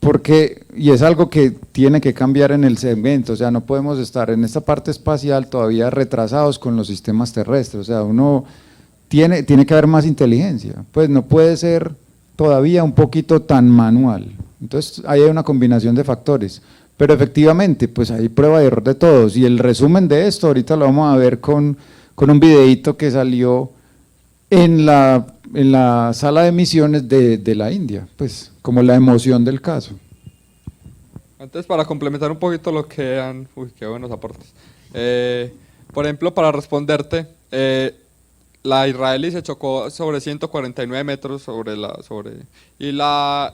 porque, y es algo que tiene que cambiar en el segmento, o sea, no podemos estar en esta parte espacial todavía retrasados con los sistemas terrestres, o sea, uno tiene que haber más inteligencia, pues no puede ser todavía un poquito tan manual, entonces ahí hay una combinación de factores, pero efectivamente, pues hay prueba y error de todos, y el resumen de esto ahorita lo vamos a ver con un videíto que salió en la sala de misiones de la India, pues como la emoción del caso. Antes, para complementar un poquito lo que han... Uy, qué buenos aportes. Por ejemplo, para responderte, la israelí se chocó sobre 149 metros y la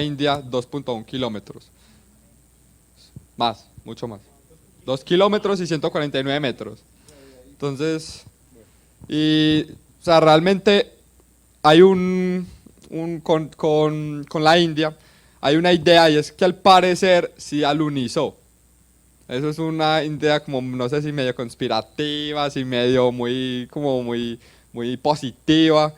India 2.1 kilómetros. Más, mucho más. 2 kilómetros y 149 metros. Entonces, o sea, realmente hay con la India hay una idea, y es que al parecer sí alunizó. Eso es una idea como, no sé si medio conspirativa, si medio muy positiva.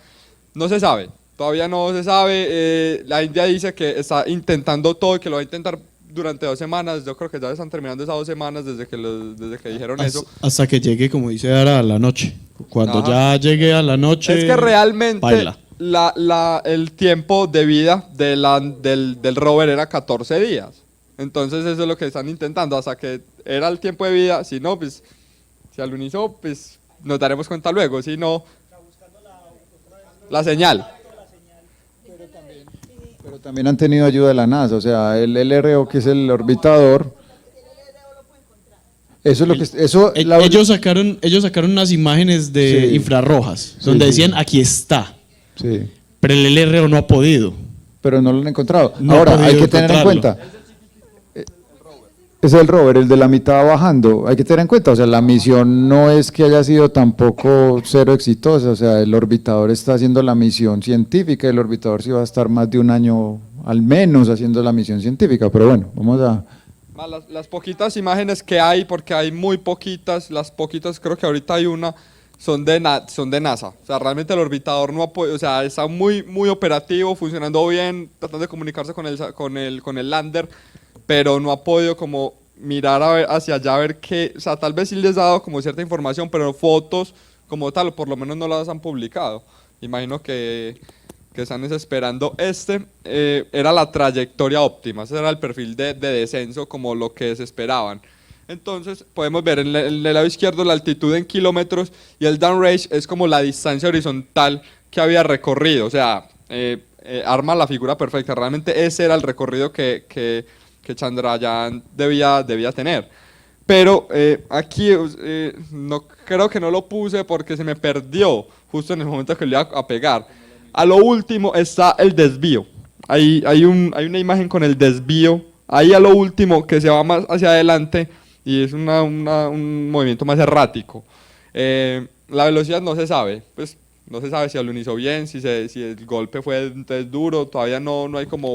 No se sabe, todavía no se sabe. La India dice que está intentando todo y que lo va a intentar durante 2 semanas. Yo creo que ya están terminando esas 2 semanas desde que dijeron eso. Hasta que llegue, como dice Ara, a la noche. Cuando ya llegue a la noche, es que realmente baila. El tiempo de vida del rover era 14 días. Entonces eso es lo que están intentando, hasta que era el tiempo de vida. Si no, pues si alunizó, pues nos daremos cuenta luego. Si no, la señal. Pero también han tenido ayuda de la NASA, o sea, el LRO, que es el orbitador. Eso es lo que ellos sacaron unas imágenes de infrarrojas donde decían aquí está. Sí. Pero el LRO no ha podido. Pero no lo han encontrado. No ahora, ha hay que podido tener en encontrarlo. cuenta. Es el rover, el de la mitad bajando. Hay que tener en cuenta, o sea, la misión no es que haya sido tampoco cero exitosa, o sea, el orbitador está haciendo la misión científica, el orbitador sí va a estar más de un año al menos haciendo la misión científica, pero bueno, vamos a... Las poquitas imágenes que hay, porque hay muy poquitas, las poquitas, creo que ahorita hay una, son de NASA. O sea, realmente el orbitador no ha podido, o sea, está muy operativo, funcionando bien, tratando de comunicarse con el lander, pero no ha podido como mirar a ver hacia allá a ver qué, o sea, tal vez sí les ha dado como cierta información, pero fotos como tal, o por lo menos no las han publicado. Imagino que están esperando. Era la trayectoria óptima, ese era el perfil de descenso como lo que se esperaban. Entonces podemos ver en el lado izquierdo la altitud en kilómetros y el downrange es como la distancia horizontal que había recorrido, o sea, arma la figura perfecta. Realmente ese era el recorrido que Chandrayaan debía tener. Pero aquí no, creo que no lo puse porque se me perdió justo en el momento que le iba a pegar. A lo último está el desvío. Hay una imagen con el desvío, ahí a lo último que se va más hacia adelante y es un movimiento más errático. La velocidad no se sabe, pues no se sabe si lo hizo bien, si el golpe fue entonces duro, todavía no hay como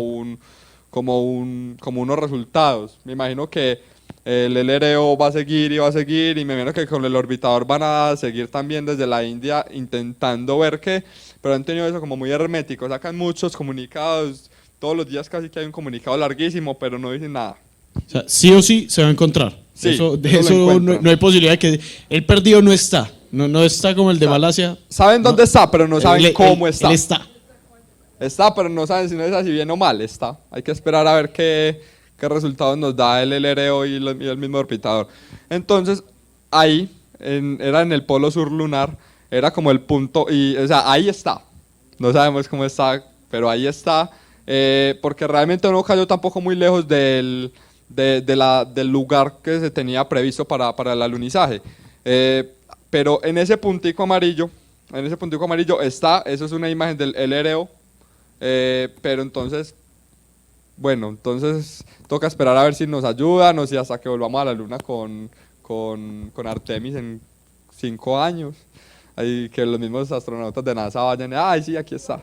unos resultados. Me imagino que el LRO va a seguir y me imagino que con el orbitador van a seguir también desde la India intentando ver qué, pero han tenido eso como muy hermético, sacan muchos comunicados, todos los días casi que hay un comunicado larguísimo, pero no dicen nada. O sea, sí o sí se va a encontrar. Sí, eso lo no hay posibilidad de que el perdido no está. No está como el de Malasia. Saben dónde está, pero no saben cómo está. Él está. Está, pero no saben si no es así bien o mal. Está. Hay que esperar a ver qué resultados nos da el LRO y el mismo orbitador. Entonces, ahí, era en el polo sur lunar, era como el punto, y, o sea, ahí está. No sabemos cómo está, pero ahí está, porque realmente no cayó tampoco muy lejos del lugar que se tenía previsto para el alunizaje. Pero en ese puntico amarillo está, eso es una imagen del LRO, pero entonces, bueno, entonces toca esperar a ver si nos ayudan o si hasta que volvamos a la luna con Artemis en 5 años, ahí que los mismos astronautas de NASA vayan, ay sí, aquí está.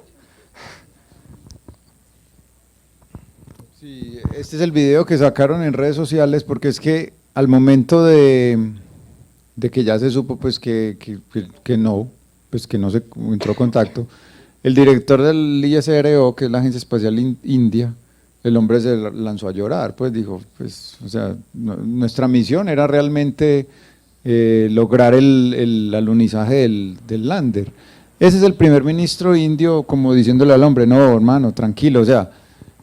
Sí, este es el video que sacaron en redes sociales porque es que al momento de que ya se supo pues que no se entró contacto, el director del ISRO, que es la Agencia Espacial India, el hombre se lanzó a llorar, pues dijo, pues, o sea, nuestra misión era realmente lograr el alunizaje del lander. Ese es el primer ministro indio como diciéndole al hombre, no, hermano, tranquilo, o sea,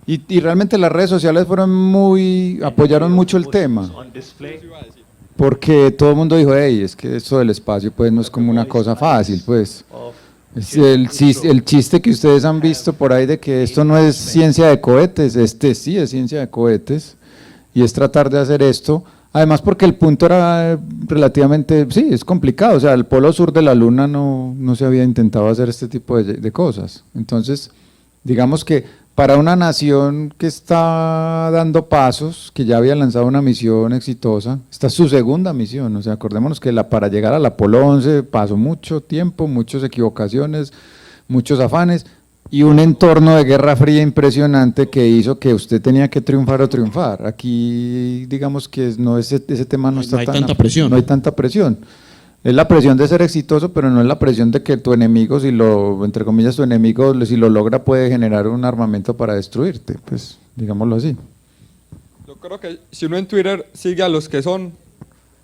y realmente las redes sociales apoyaron mucho el tema, porque todo el mundo dijo, hey, es que esto del espacio pues no es como una cosa fácil, pues. El chiste que ustedes han visto por ahí de que esto no es ciencia de cohetes, sí es ciencia de cohetes y es tratar de hacer esto, además porque el punto era relativamente, sí, es complicado, o sea, el polo sur de la luna no se había intentado hacer este tipo de cosas, entonces digamos que para una nación que está dando pasos, que ya había lanzado una misión exitosa, esta es su segunda misión, o sea, acordémonos que para llegar al Apolo 11 pasó mucho tiempo, muchas equivocaciones, muchos afanes y un entorno de guerra fría impresionante que hizo que usted tenía que triunfar o triunfar. Aquí digamos que ese tema no hay tanta presión. No hay tanta presión. Es la presión de ser exitoso, pero no es la presión de que tu enemigo, entre comillas, tu enemigo, si lo logra, puede generar un armamento para destruirte, pues, digámoslo así. Yo creo que si uno en Twitter sigue a los que son,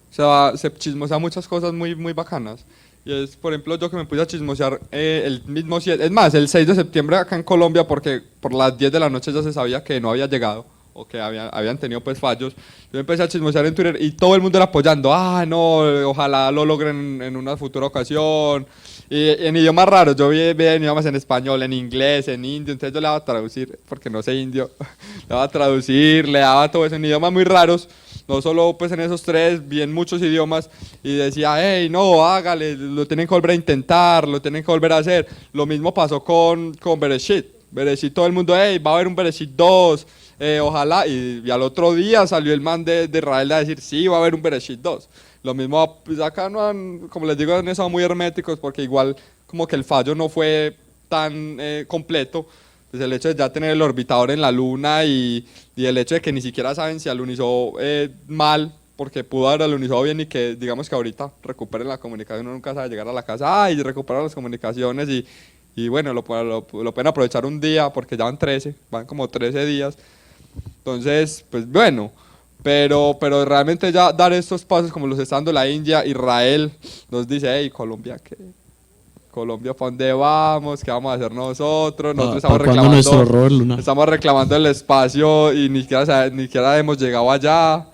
se chismosea muchas cosas muy, muy bacanas. Y es, por ejemplo, yo que me puse a chismosear el mismo 7, es más, el 6 de septiembre acá en Colombia, porque por las 10 de la noche ya se sabía que no había llegado, o que habían tenido pues fallos. Yo empecé a chismosear en Twitter y todo el mundo era apoyando, no, ojalá lo logren en una futura ocasión, y en idiomas raros, yo vi en idiomas en español, en inglés, en indio, entonces yo le daba a traducir, porque no sé indio, le daba a traducir, le daba todo eso en idiomas muy raros, no solo pues en esos 3, vi en muchos idiomas, y decía, hey, no, hágale, lo tienen que volver a intentar, lo tienen que volver a hacer. Lo mismo pasó con Bereshit. Bereshit, todo el mundo, hey, va a haber un Bereshit 2, ojalá, y al otro día salió el man de Israel a decir, sí, va a haber un Bereshit 2. Lo mismo, pues acá no han, como les digo, han estado muy herméticos porque igual como que el fallo no fue tan completo. Pues el hecho de ya tener el orbitador en la luna y el hecho de que ni siquiera saben si alunizó mal, porque pudo haber alunizado bien y que digamos que ahorita recuperen la comunicación, uno nunca sabe llegar a la casa y recuperar las comunicaciones y bueno, lo pueden aprovechar un día porque ya van como 13 días. Entonces, pues bueno, pero realmente ya dar estos pasos como los está dando la India, Israel nos dice, hey, Colombia, ¿qué? Colombia, ¿para dónde vamos? ¿Qué vamos a hacer nosotros? Nosotros estamos reclamando el espacio y ni siquiera hemos llegado allá.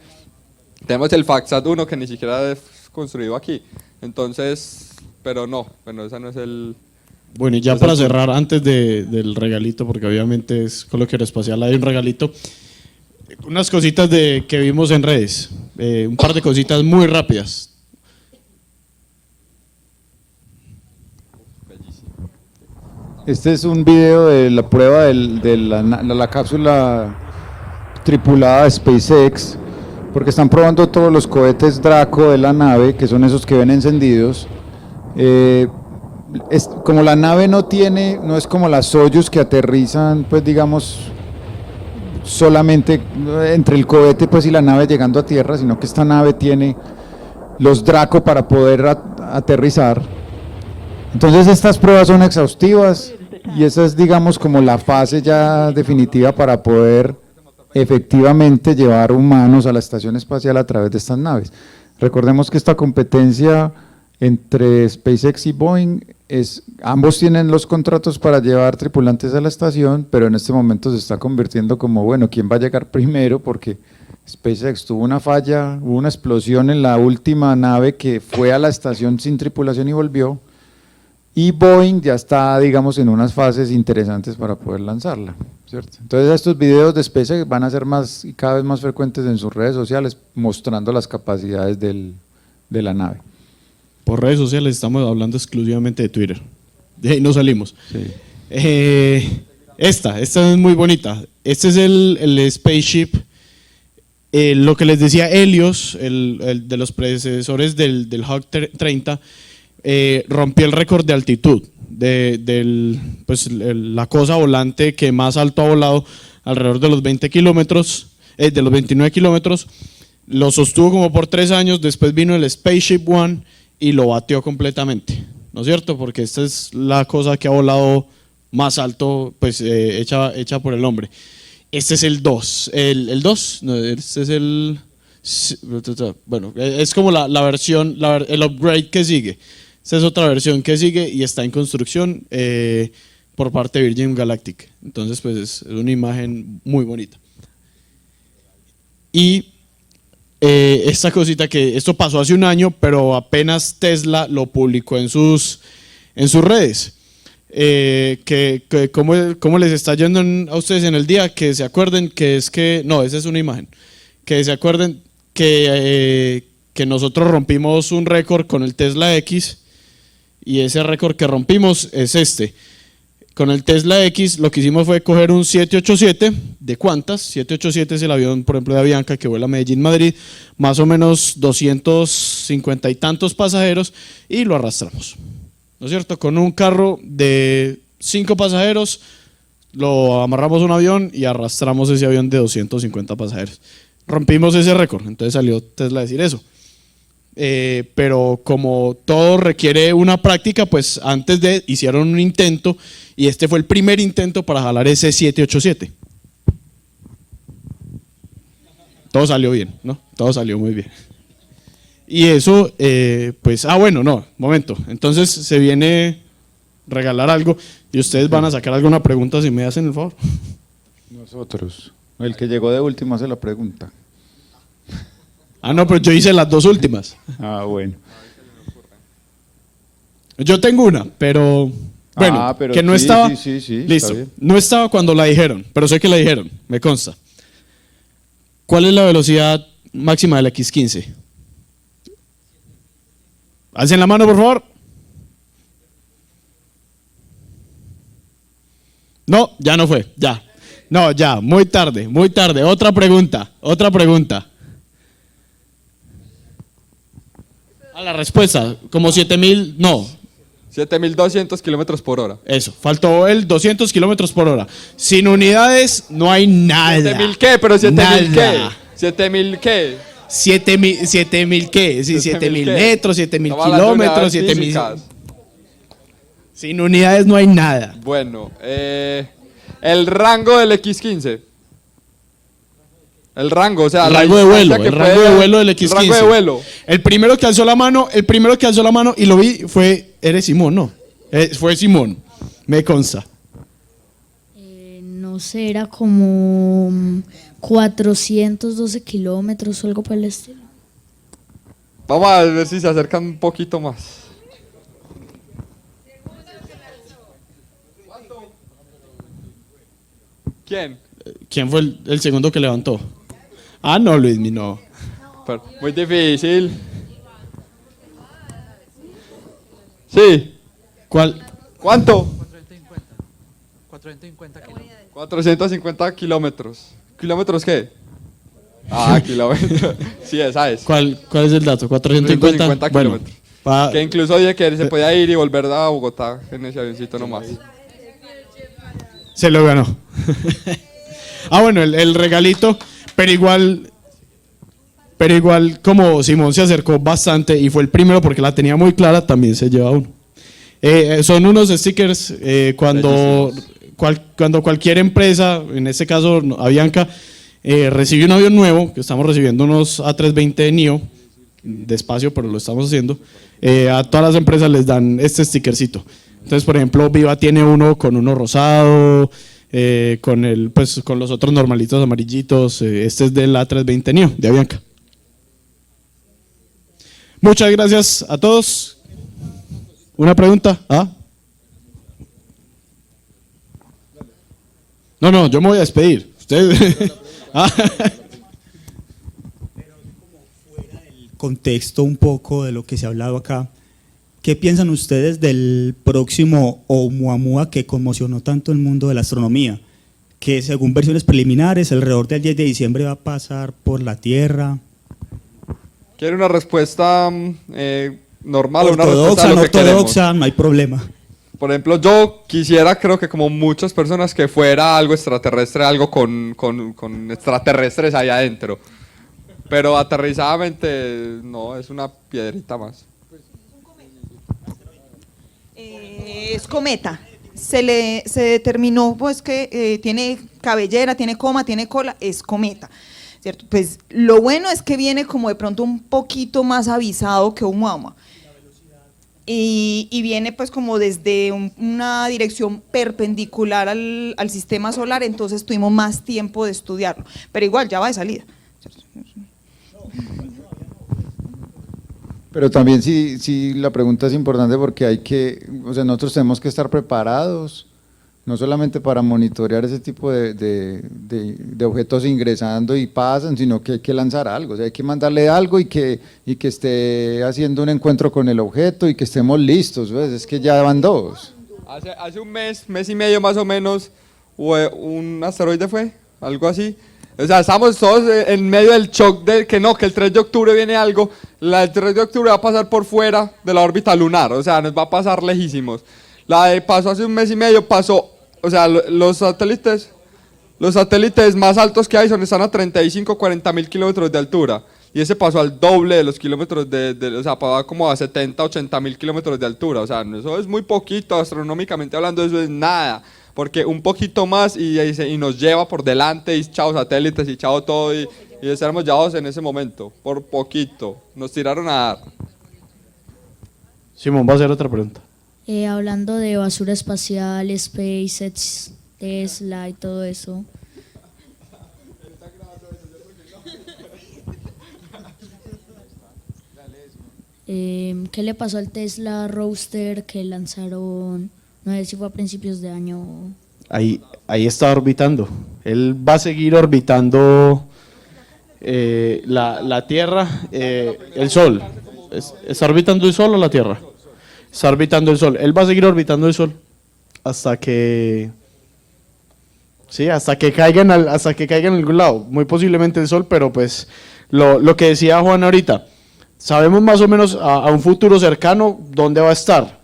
Tenemos el FACSAT 1 que ni siquiera es construido aquí. Entonces, pero no, bueno, ese no es el... Bueno, y ya para cerrar, antes del regalito, porque obviamente es Coloquio Aeroespacial, hay un regalito. Unas cositas que vimos en redes, un par de cositas muy rápidas. Este es un video de la prueba de la cápsula tripulada de SpaceX, porque están probando todos los cohetes Draco de la nave, que son esos que ven encendidos. Como la nave no es como las Soyuz que aterrizan, pues digamos, solamente entre el cohete pues y la nave llegando a tierra, sino que esta nave tiene los Draco para poder aterrizar. Entonces estas pruebas son exhaustivas y esa es digamos como la fase ya definitiva para poder efectivamente llevar humanos a la estación espacial a través de estas naves. Recordemos que esta competencia entre SpaceX y Boeing ambos tienen los contratos para llevar tripulantes a la estación, pero en este momento se está convirtiendo como, bueno, ¿quién va a llegar primero? Porque SpaceX tuvo una falla, hubo una explosión en la última nave que fue a la estación sin tripulación y volvió, y Boeing ya está, digamos, en unas fases interesantes para poder lanzarla, ¿cierto? Entonces estos videos de SpaceX van a ser más y cada vez más frecuentes en sus redes sociales, mostrando las capacidades de la nave. Por redes sociales estamos hablando exclusivamente de Twitter, de ahí no salimos. Sí. Esta es muy bonita, este es el Spaceship, lo que les decía Helios, el de los predecesores del Hawk 30, rompió el récord de altitud la cosa volante que más alto ha volado, alrededor de los 20 kilómetros, de los 29 kilómetros, lo sostuvo como por 3 años, después vino el Spaceship One y lo batió completamente, ¿no es cierto? Porque esta es la cosa que ha volado más alto, pues hecha por el hombre. Este es el 2, el 2, no, este es el, bueno, es como la versión, el upgrade que sigue. Esta es otra versión que sigue y está en construcción por parte de Virgin Galactic. Entonces, pues es una imagen muy bonita. Y esta cosita que esto pasó hace un año, pero apenas Tesla lo publicó en sus redes. ¿Cómo les está yendo a ustedes en el día? Que se acuerden no, esa es una imagen. Que se acuerden que nosotros rompimos un récord con el Tesla X. Y ese récord que rompimos es este. Con el Tesla X lo que hicimos fue coger un 787 de Qantas. 787 es el avión, por ejemplo, de Avianca que vuela a Medellín-Madrid, más o menos 250 y tantos pasajeros, y lo arrastramos, ¿no es cierto? Con un carro de 5 pasajeros lo amarramos a un avión y arrastramos ese avión de 250 pasajeros. Rompimos ese récord, entonces salió Tesla a decir eso. Pero como todo requiere una práctica, pues antes hicieron un intento y este fue el primer intento para jalar ese 787. Todo salió bien, ¿no? Todo salió muy bien. Y eso, pues, momento. Entonces se viene regalar algo y ustedes van a sacar alguna pregunta si me hacen el favor. Nosotros. El que llegó de último hace la pregunta. Ah, no, pero yo hice las 2 últimas. Ah, bueno. Yo tengo una, pero bueno, pero que no sí, estaba. Sí, listo. No estaba cuando la dijeron, pero sé que la dijeron, me consta. ¿Cuál es la velocidad máxima del X-15? Alcen la mano, por favor. No, ya no fue, ya. No, ya, muy tarde, muy tarde. Otra pregunta. A la respuesta, como 7.000, no. 7.200 kilómetros por hora. Eso, faltó el 200 kilómetros por hora. Sin unidades no hay nada. ¿7.000 qué? ¿Pero 7.000 qué? Nada. ¿7.000 qué? 7.000 qué, sí, 7.000 qué? metros, 7.000 Estamos hablando de kilómetros, unidades 7.000. físicas. Sin unidades no hay nada. Bueno, el rango del X-15. El rango, o sea, El la rango de vuelo, distancia que el rango puede- de vuelo del X-15. El rango de vuelo. El primero que alzó la mano y lo vi eres Simón, ¿no? Fue Simón, me consta. No sé, era como 412 kilómetros o algo por el estilo. Vamos a ver si se acercan un poquito más. ¿Quién? ¿Quién fue el segundo que levantó? Ah, no, Luismi, no. Pero muy difícil. Sí. ¿Cuál? ¿Cuánto? 450 kilómetros. 450 kilómetros. ¿Kilómetros qué? Ah, kilómetros. Sí, esa es. ¿Cuál es el dato? 450 bueno, kilómetros. Que incluso dije que se podía ir y volver a Bogotá en ese avioncito nomás. Se lo ganó. Bueno, el regalito, pero igual como Simón se acercó bastante y fue el primero porque la tenía muy clara, también se lleva uno. Son unos stickers cuando cualquier empresa, en este caso Avianca, recibe un avión nuevo, que estamos recibiendo unos A320 NEO, despacio, pero lo estamos haciendo, a todas las empresas les dan este stickercito. Entonces, por ejemplo, Viva tiene uno con uno rosado, con los otros normalitos amarillitos. Este es del A320 NEO de Avianca. Muchas gracias a todos. ¿Una pregunta? No, yo me voy a despedir. Ustedes. Contexto un poco de lo que se ha hablado acá. ¿Qué piensan ustedes del próximo Oumuamua que conmocionó tanto el mundo de la astronomía? Que según versiones preliminares, alrededor del 10 de diciembre va a pasar por la Tierra. ¿Quiere una respuesta normal o una respuesta Ortodoxa, a lo no que queremos? ortodoxa, no hay problema. Por ejemplo, yo quisiera, creo que como muchas personas, que fuera algo extraterrestre, algo con extraterrestres ahí adentro. Pero aterrizadamente, no, es una piedrita más. Es cometa. Se determinó pues que tiene cabellera, tiene coma, tiene cola, es cometa, ¿cierto? Pues lo bueno es que viene como de pronto un poquito más avisado que Oumuamua. Y viene pues como desde una dirección perpendicular al sistema solar, entonces tuvimos más tiempo de estudiarlo, pero igual ya va de salida. Pero también sí la pregunta es importante porque nosotros tenemos que estar preparados, no solamente para monitorear ese tipo de objetos ingresando y pasan, sino que hay que lanzar algo, o sea, hay que mandarle algo y que esté haciendo un encuentro con el objeto y que estemos listos, ¿ves? Es que ya van dos. Hace un mes y medio más o menos, un asteroide fue, algo así. O sea, estamos todos en medio del shock de que el 3 de octubre viene algo. El 3 de octubre va a pasar por fuera de la órbita lunar, o sea, nos va a pasar lejísimos. Pasó hace un mes y medio, o sea, los satélites más altos que hay están a 35, 40 mil kilómetros de altura. Y ese pasó al doble de los kilómetros o sea, pasó como a 70, 80 mil kilómetros de altura. O sea, eso es muy poquito, astronómicamente hablando, eso es nada. Porque un poquito más y nos lleva por delante y chao satélites y chao todo y estaremos llevados en ese momento, por poquito. Nos tiraron a dar. Simón, va a hacer otra pregunta. Hablando de basura espacial, SpaceX, Tesla y todo eso. ¿Qué le pasó al Tesla Roadster que lanzaron? No sé si fue a principios de año. Ahí está orbitando. Él va a seguir orbitando la Tierra, el Sol. ¿Está orbitando el Sol o la Tierra? Está orbitando el Sol. Él va a seguir orbitando el Sol hasta que Sí, hasta que caigan en algún lado, muy posiblemente el Sol, pero pues lo que decía Juan ahorita, sabemos más o menos a un futuro cercano dónde va a estar,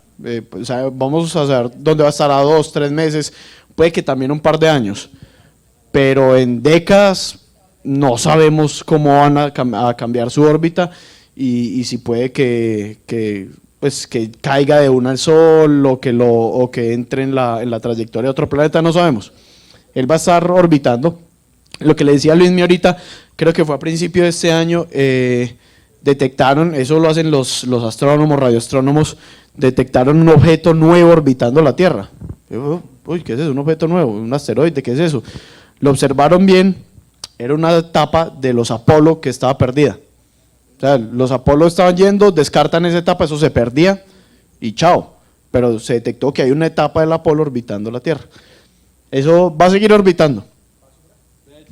vamos a saber dónde va a estar a 2, 3 meses, puede que también un par de años, pero en décadas no sabemos cómo van a cambiar su órbita y si puede que caiga de una al Sol o que entre en la trayectoria de otro planeta, no sabemos. Él va a estar orbitando. Lo que le decía Luismi ahorita, creo que fue a principio de este año, detectaron, eso lo hacen los astrónomos, radioastrónomos, detectaron un objeto nuevo orbitando la Tierra. Uy, ¿qué es eso? Un objeto nuevo, un asteroide, ¿qué es eso? Lo observaron bien, era una etapa de los Apolo que estaba perdida. O sea, los Apolo estaban yendo, descartan esa etapa, eso se perdía y chao. Pero se detectó que hay una etapa del Apolo orbitando la Tierra. Eso va a seguir orbitando.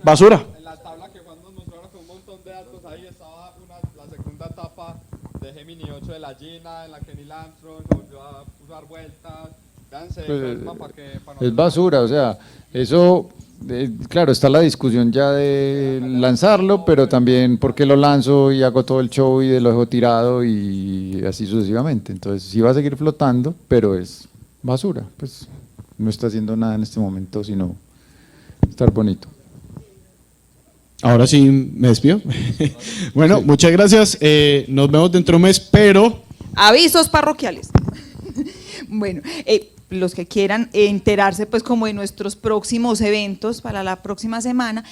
Basura. En la tabla que Juan nos mostró con un montón de datos, ahí estaba la segunda etapa de Gemini 8 de la Gina, en la que Neil Armstrong volvió a dar vueltas. Fíjense, Pues, es basura, o sea, eso, claro, está la discusión ya de lanzarlo, pero también por qué lo lanzo y hago todo el show y lo dejo tirado y así sucesivamente. Entonces sí va a seguir flotando, pero es basura, pues no está haciendo nada en este momento, sino estar bonito. Ahora sí me despido. Bueno, sí. Muchas gracias. Nos vemos dentro de un mes, pero... Avisos parroquiales. Bueno, los que quieran enterarse pues como de nuestros próximos eventos para la próxima semana,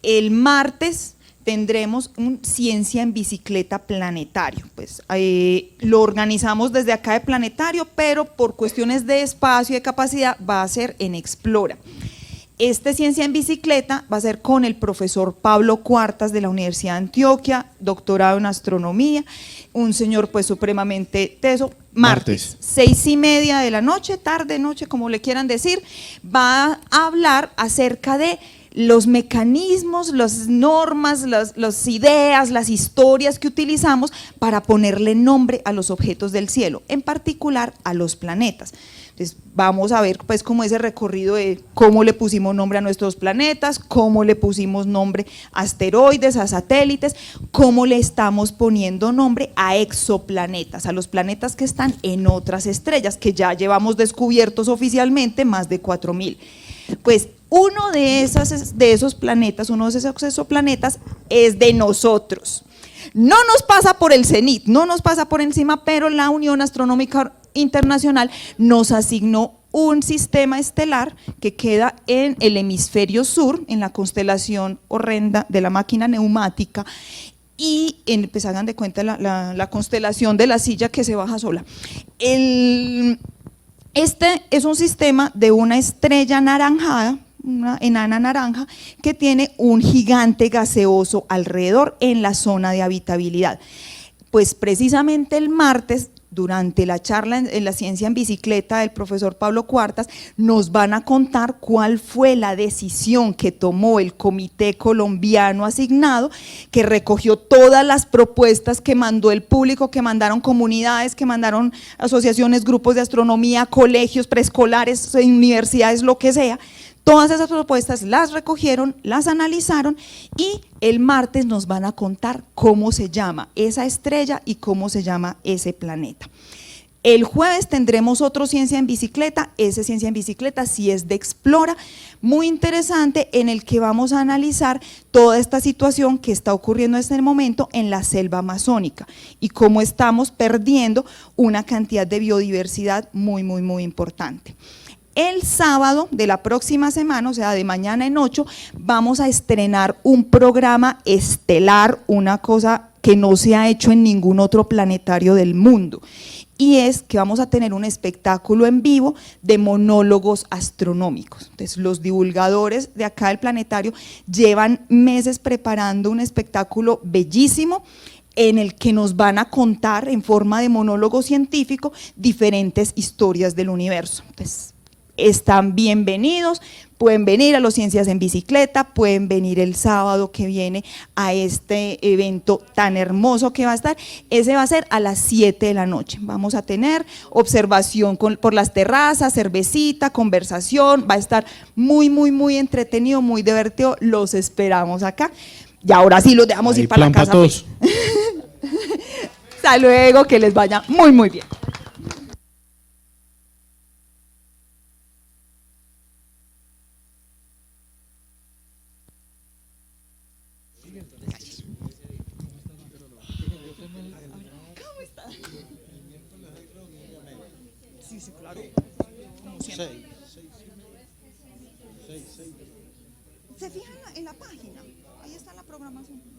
el martes tendremos un Ciencia en Bicicleta Planetario. Pues lo organizamos desde acá de Planetario, pero por cuestiones de espacio y de capacidad va a ser en Explora. Este Ciencia en Bicicleta va a ser con el profesor Pablo Cuartas de la Universidad de Antioquia, doctorado en astronomía, un señor pues supremamente teso. Martes, 6:30 de la noche, tarde, noche, como le quieran decir, va a hablar acerca de los mecanismos, las normas, las ideas, las historias que utilizamos para ponerle nombre a los objetos del cielo, en particular a los planetas. Entonces vamos a ver pues como ese recorrido de cómo le pusimos nombre a nuestros planetas, cómo le pusimos nombre a asteroides, a satélites, cómo le estamos poniendo nombre a exoplanetas, a los planetas que están en otras estrellas, que ya llevamos descubiertos oficialmente más de 4.000. Pues uno de esos planetas, uno de esos exoplanetas es de nosotros. No nos pasa por el cenit, no nos pasa por encima, pero la Unión Astronómica Internacional nos asignó un sistema estelar que queda en el hemisferio sur, en la constelación horrenda de la máquina neumática, y pues hagan de cuenta la constelación de la silla que se baja sola. Este es un sistema de una estrella anaranjada, una enana naranja, que tiene un gigante gaseoso alrededor en la zona de habitabilidad. Pues precisamente el martes, durante la charla en la Ciencia en Bicicleta del profesor Pablo Cuartas, nos van a contar cuál fue la decisión que tomó el comité colombiano asignado, que recogió todas las propuestas que mandó el público, que mandaron comunidades, que mandaron asociaciones, grupos de astronomía, colegios, preescolares, universidades, lo que sea. Todas esas propuestas las recogieron, las analizaron y el martes nos van a contar cómo se llama esa estrella y cómo se llama ese planeta. El jueves tendremos otro Ciencia en Bicicleta, ese Ciencia en Bicicleta sí es de Explora, muy interesante, en el que vamos a analizar toda esta situación que está ocurriendo en este momento en la selva amazónica y cómo estamos perdiendo una cantidad de biodiversidad muy, muy, muy importante. El sábado de la próxima semana, o sea, de mañana en 8, vamos a estrenar un programa estelar, una cosa que no se ha hecho en ningún otro planetario del mundo. Y es que vamos a tener un espectáculo en vivo de monólogos astronómicos. Entonces, los divulgadores de acá del planetario llevan meses preparando un espectáculo bellísimo, en el que nos van a contar en forma de monólogo científico diferentes historias del universo. Entonces, están bienvenidos, pueden venir a los Ciencias en Bicicleta, pueden venir el sábado que viene a este evento tan hermoso que va a estar. Ese va a ser a las 7 de la noche. Vamos a tener observación por las terrazas, cervecita, conversación, va a estar muy, muy, muy entretenido, muy divertido. Los esperamos acá. Y ahora sí los dejamos ir para la casa. Pues. Hasta luego, que les vaya muy, muy bien. ¿Cómo está? Sí, sí, claro. Como siempre. Se fijan en la página, ahí está la programación.